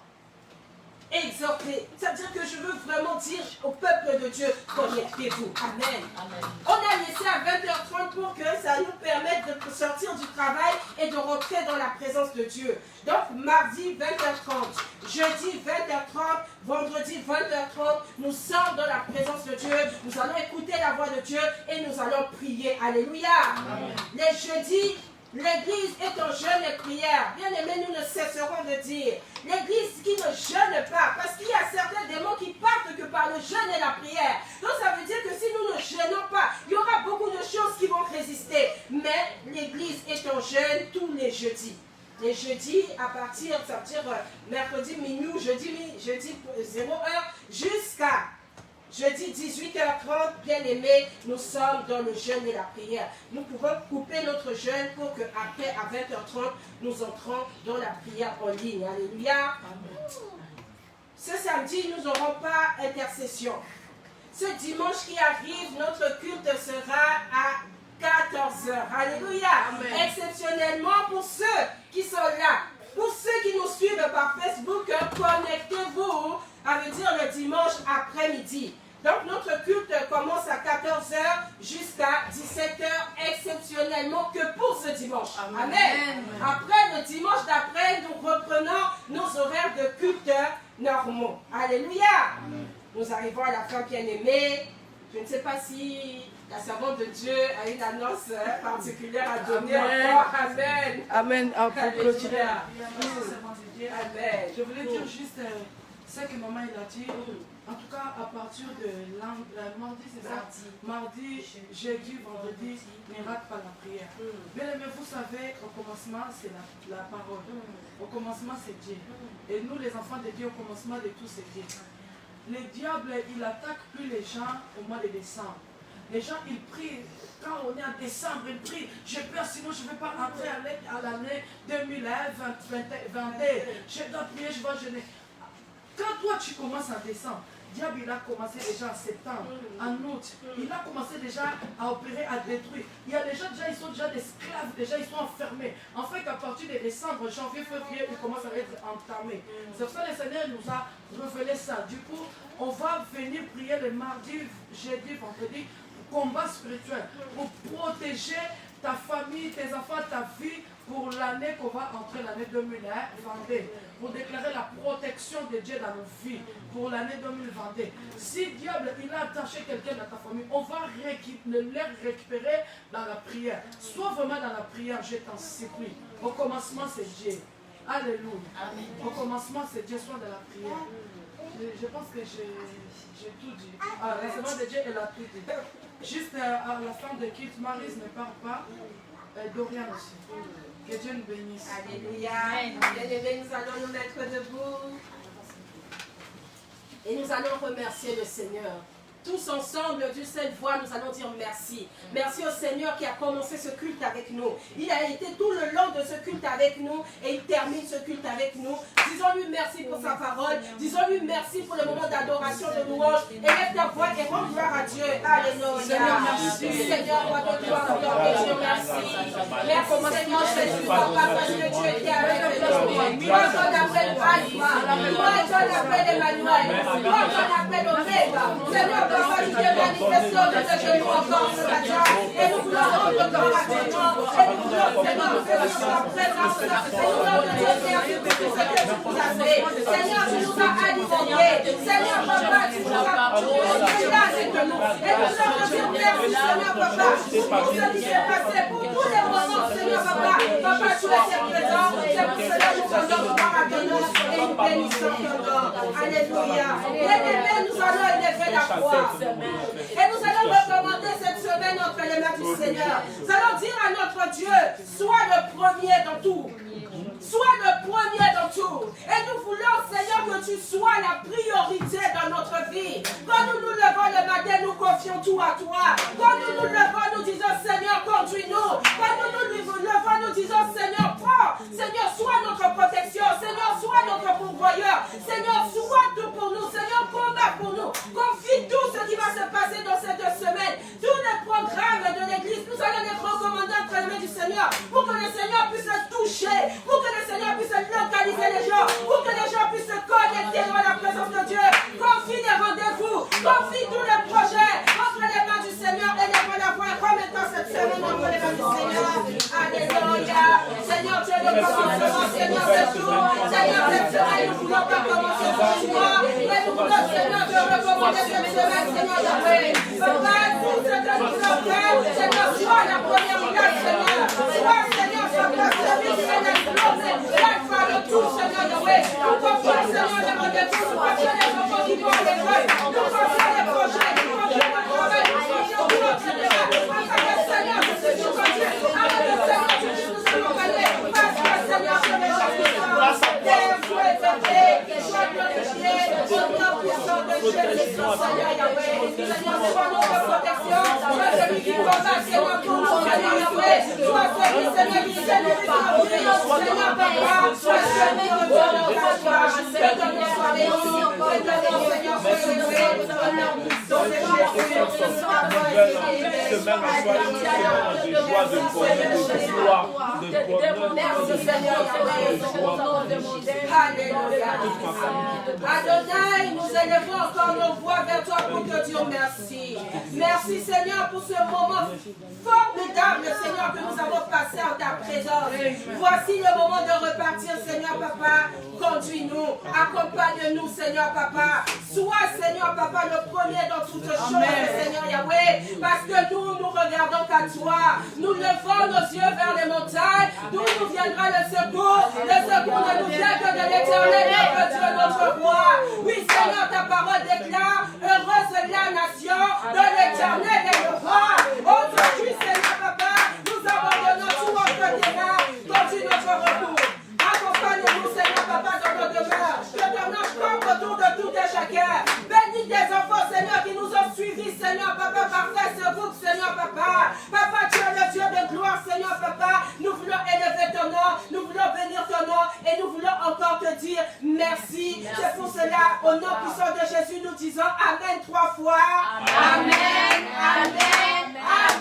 exhorter. C'est-à-dire que je veux vraiment dire au peuple de Dieu, connectez-vous. Amen. Amen. On a laissé à 20h30 pour que ça nous permette de sortir du travail et de rentrer dans la présence de Dieu. Donc, mardi 20h30, jeudi 20h30, vendredi 20h30, nous sommes dans la présence de Dieu. Nous allons écouter la voix de Dieu et nous allons prier. Alléluia. Amen. Les jeudis, l'église est en jeûne et prière. Bien aimés, nous ne cesserons de dire. L'église qui ne jeûne pas, parce qu'il y a certains démons qui partent que par le jeûne et la prière. Donc ça veut dire que si nous ne jeûnons pas, il y aura beaucoup de choses qui vont résister. Mais l'église est en jeûne tous les jeudis. Les jeudis, à partir, ça veut dire mercredi minuit, jeudi 0h, jusqu'à jeudi 18h30, bien aimés, nous sommes dans le jeûne et la prière. Nous pouvons couper notre jeûne pour qu'après, à 20h30, nous entrons dans la prière en ligne. Alléluia. Amen. Ce samedi, nous n'aurons pas intercession. Ce dimanche qui arrive, notre culte sera à 14h. Alléluia. Amen. Exceptionnellement, pour ceux qui sont là, pour ceux qui nous suivent par Facebook, connectez-vous, ça veut dire le dimanche après-midi. Donc notre culte commence à 14h jusqu'à 17h, exceptionnellement que pour ce dimanche. Amen. Amen. Après le dimanche d'après, nous reprenons nos horaires de culte normaux. Alléluia. Amen. Nous arrivons à la fin, bien-aimés. Je ne sais pas si la servante de Dieu a une annonce particulière à donner. Amen. Amen. Amen. Pour clôturer. Amen. Je voulais dire juste ce que maman il a dit. En tout cas, à partir de mardi, c'est ça? Mardi, jeudi, vendredi, ne rate pas la prière. Mais vous savez, au commencement, c'est la parole. Au commencement, c'est Dieu. Et nous, les enfants de Dieu, au commencement de tout, c'est Dieu. Le diable, il attaque plus les gens au mois de décembre. Les gens, ils prient. Quand on est en décembre, ils prient. J'ai peur, sinon je ne vais pas entrer à l'année 2021. Je dois prier, je dois jeûner. Quand toi, tu commences en décembre, diable, il a commencé déjà en septembre, en août. Il a commencé déjà à opérer, à détruire. Il y a des gens, déjà, ils sont déjà des esclaves, déjà, ils sont enfermés. En fait, à partir de décembre, janvier, février, ils commencent à être entamés. C'est pour ça que le Seigneur nous a révélé ça. Du coup, on va venir prier le mardi, jeudi, vendredi, combat spirituel, pour protéger ta famille, tes enfants, ta vie, pour l'année qu'on va entrer, l'année 2022, pour déclarer la protection de Dieu dans nos vies, pour l'année 2022. Si diable, il a attaché quelqu'un dans ta famille, on va le récupérer dans la prière. Sois vraiment dans la prière, je t'en supplie. Au commencement, c'est Dieu. Alléluia. Au commencement, c'est Dieu, soit de la prière. Je pense que j'ai tout dit. Ah, la semaine de Dieu, elle a tout dit. Juste à la fin de culte, Maryse ne parle pas. Dorian aussi. Que Dieu nous bénisse. Alléluia. Bien-aimés, nous allons nous mettre debout. Et nous allons remercier le Seigneur. Tous ensemble, d'une seule voix, nous allons dire merci. Merci au Seigneur qui a commencé ce culte avec nous. Il a été tout le long de ce culte avec nous et il termine ce culte avec nous. Disons-lui merci pour sa parole. Disons-lui merci pour le moment d'adoration, de louange. Et lève ta voix et rends gloire à Dieu. Alléluia. Seigneur, merci. Seigneur, roi de gloire, et Dieu, merci. Merci Seigneur Jésus, papa, parce que Dieu était avec nous. Toi qu'on appelle Alpha. Toi qu'on appelle Emmanuel. Toi qu'on appelle Omega. Seigneur, papa, tu t'es manifesté au milieu de nous encore ce matin. Et nous voulons rendre gloire à ton nom. Et nous voulons, Seigneur, faire ta présence. Et nous voulons te dire merci pour tout ce que tu nous as fait. Seigneur, tu nous as alimentés. Seigneur, papa, tu nous as été là avec nous. Et nous voulons te dire merci, Seigneur, papa, pour tout ce qui s'est passé, pour tous les moments, Seigneur, papa. Papa, tu étais présent. C'est pour cela que nous rendons gloire à ton nom. Et nous bénissons ton nom. Alléluia. Bien-aimés, nous allons élever la foi. Et nous allons recommander cette semaine entre les mains du Seigneur. Nous allons dire à notre Dieu, sois le premier dans tout. Sois le premier dans tout. Et nous voulons, Seigneur, que tu sois la priorité dans notre vie. Quand nous nous levons le matin, nous confions tout à toi. Quand nous nous levons, nous disons, Seigneur, conduis-nous. Quand nous nous levons, nous disons, Seigneur, prends. Seigneur, sois notre protection. Seigneur, sois notre pourvoyeur. Seigneur, sois tout pour nous. Seigneur, combat pour nous. Confie tout ce qui va se passer dans cette semaine. Tous les programmes de l'église, nous allons les recommander entre les mains du Seigneur. Pour que le Seigneur puisse toucher. Pour que le Seigneur puisse localiser les gens. Pour que les gens puissent se connecter dans la présence de Dieu. Confie les rendez-vous. Confie tous les projets entre les mains du Seigneur. Et lève la voix. Remettons cette semaine entre les mains du Seigneur. Alléluia. Seigneur, tu es le commencement. Seigneur, c'est tout. Seigneur, cette semaine, nous ne voulons pas commencer pour toi. Mais nous voulons, Seigneur, te recommander cette semaine, Seigneur Yahweh. Papa, tout ce que nous voulons faire, Seigneur, sois la première place, Seigneur. Sois, Seigneur, sur ta service et l'explose. L'alpha de tout, Seigneur Yahweh. Nous confions, Seigneur, les rendez-vous. Nous confions les enfants qui vont à l'école. Nous confions les projets. Nous confions le travail. Nous confions tout, Seigneur. Afin que, Seigneur, tu puisses nous conduire. Afin que, Seigneur, tu puisses nous accompagner. Parce que, Seigneur, tu es la puissance. Terre, sois élevé. Sois glorifié. Au nom puissant de Jésus-Christ, Seigneur Yahweh. Seigneur, sois notre protection. Sois celui qui combat, Seigneur, pour nous, Seigneur Yahweh. Sois celui, Seigneur, qui s'est levé dans la vie. Seigneur, papa. Sois celui qui redonne nos espoirs. Redonne nos soins bénis. Redonne nos, Seigneur, soyez au nom de Adonai, nous élevons encore nos voix vers toi pour te dire merci. Merci Seigneur pour ce moment formidable, Seigneur, que nous avons passé en ta présence. Voici le moment de repartir, Seigneur Papa. Conduis-nous, accompagne-nous, Seigneur Papa. Sois, Seigneur Papa, le premier dans toutes choses, Seigneur Yahweh, parce que nous regardons qu'à toi. Nous levons nos yeux vers les montagnes, d'où nous viendra le secours. Le secours ne nous vient que de l'Éternel, notre Dieu, notre roi. Oui, Seigneur, ta parole déclare, heureuse est la nation de l'Éternel et le roi. Aujourd'hui, Seigneur Papa, nous abandonnons tout entre tes mains, conduis notre recours. Accompagne-nous, Seigneur Papa, dans nos demeures. Que ton ange campe autour de tout et chacun. Bénis tes enfants, Seigneur, qui nous ont suivis, Seigneur Papa, parfait ce groupe, Seigneur Papa. Papa, tu es le Dieu de gloire, Seigneur Papa. Nous voulons élever ton nom, nous voulons bénir ton nom et nous voulons encore te dire merci. C'est pour cela, au nom puissant de Jésus, nous disons Amen 3 fois. Amen, Amen, Amen.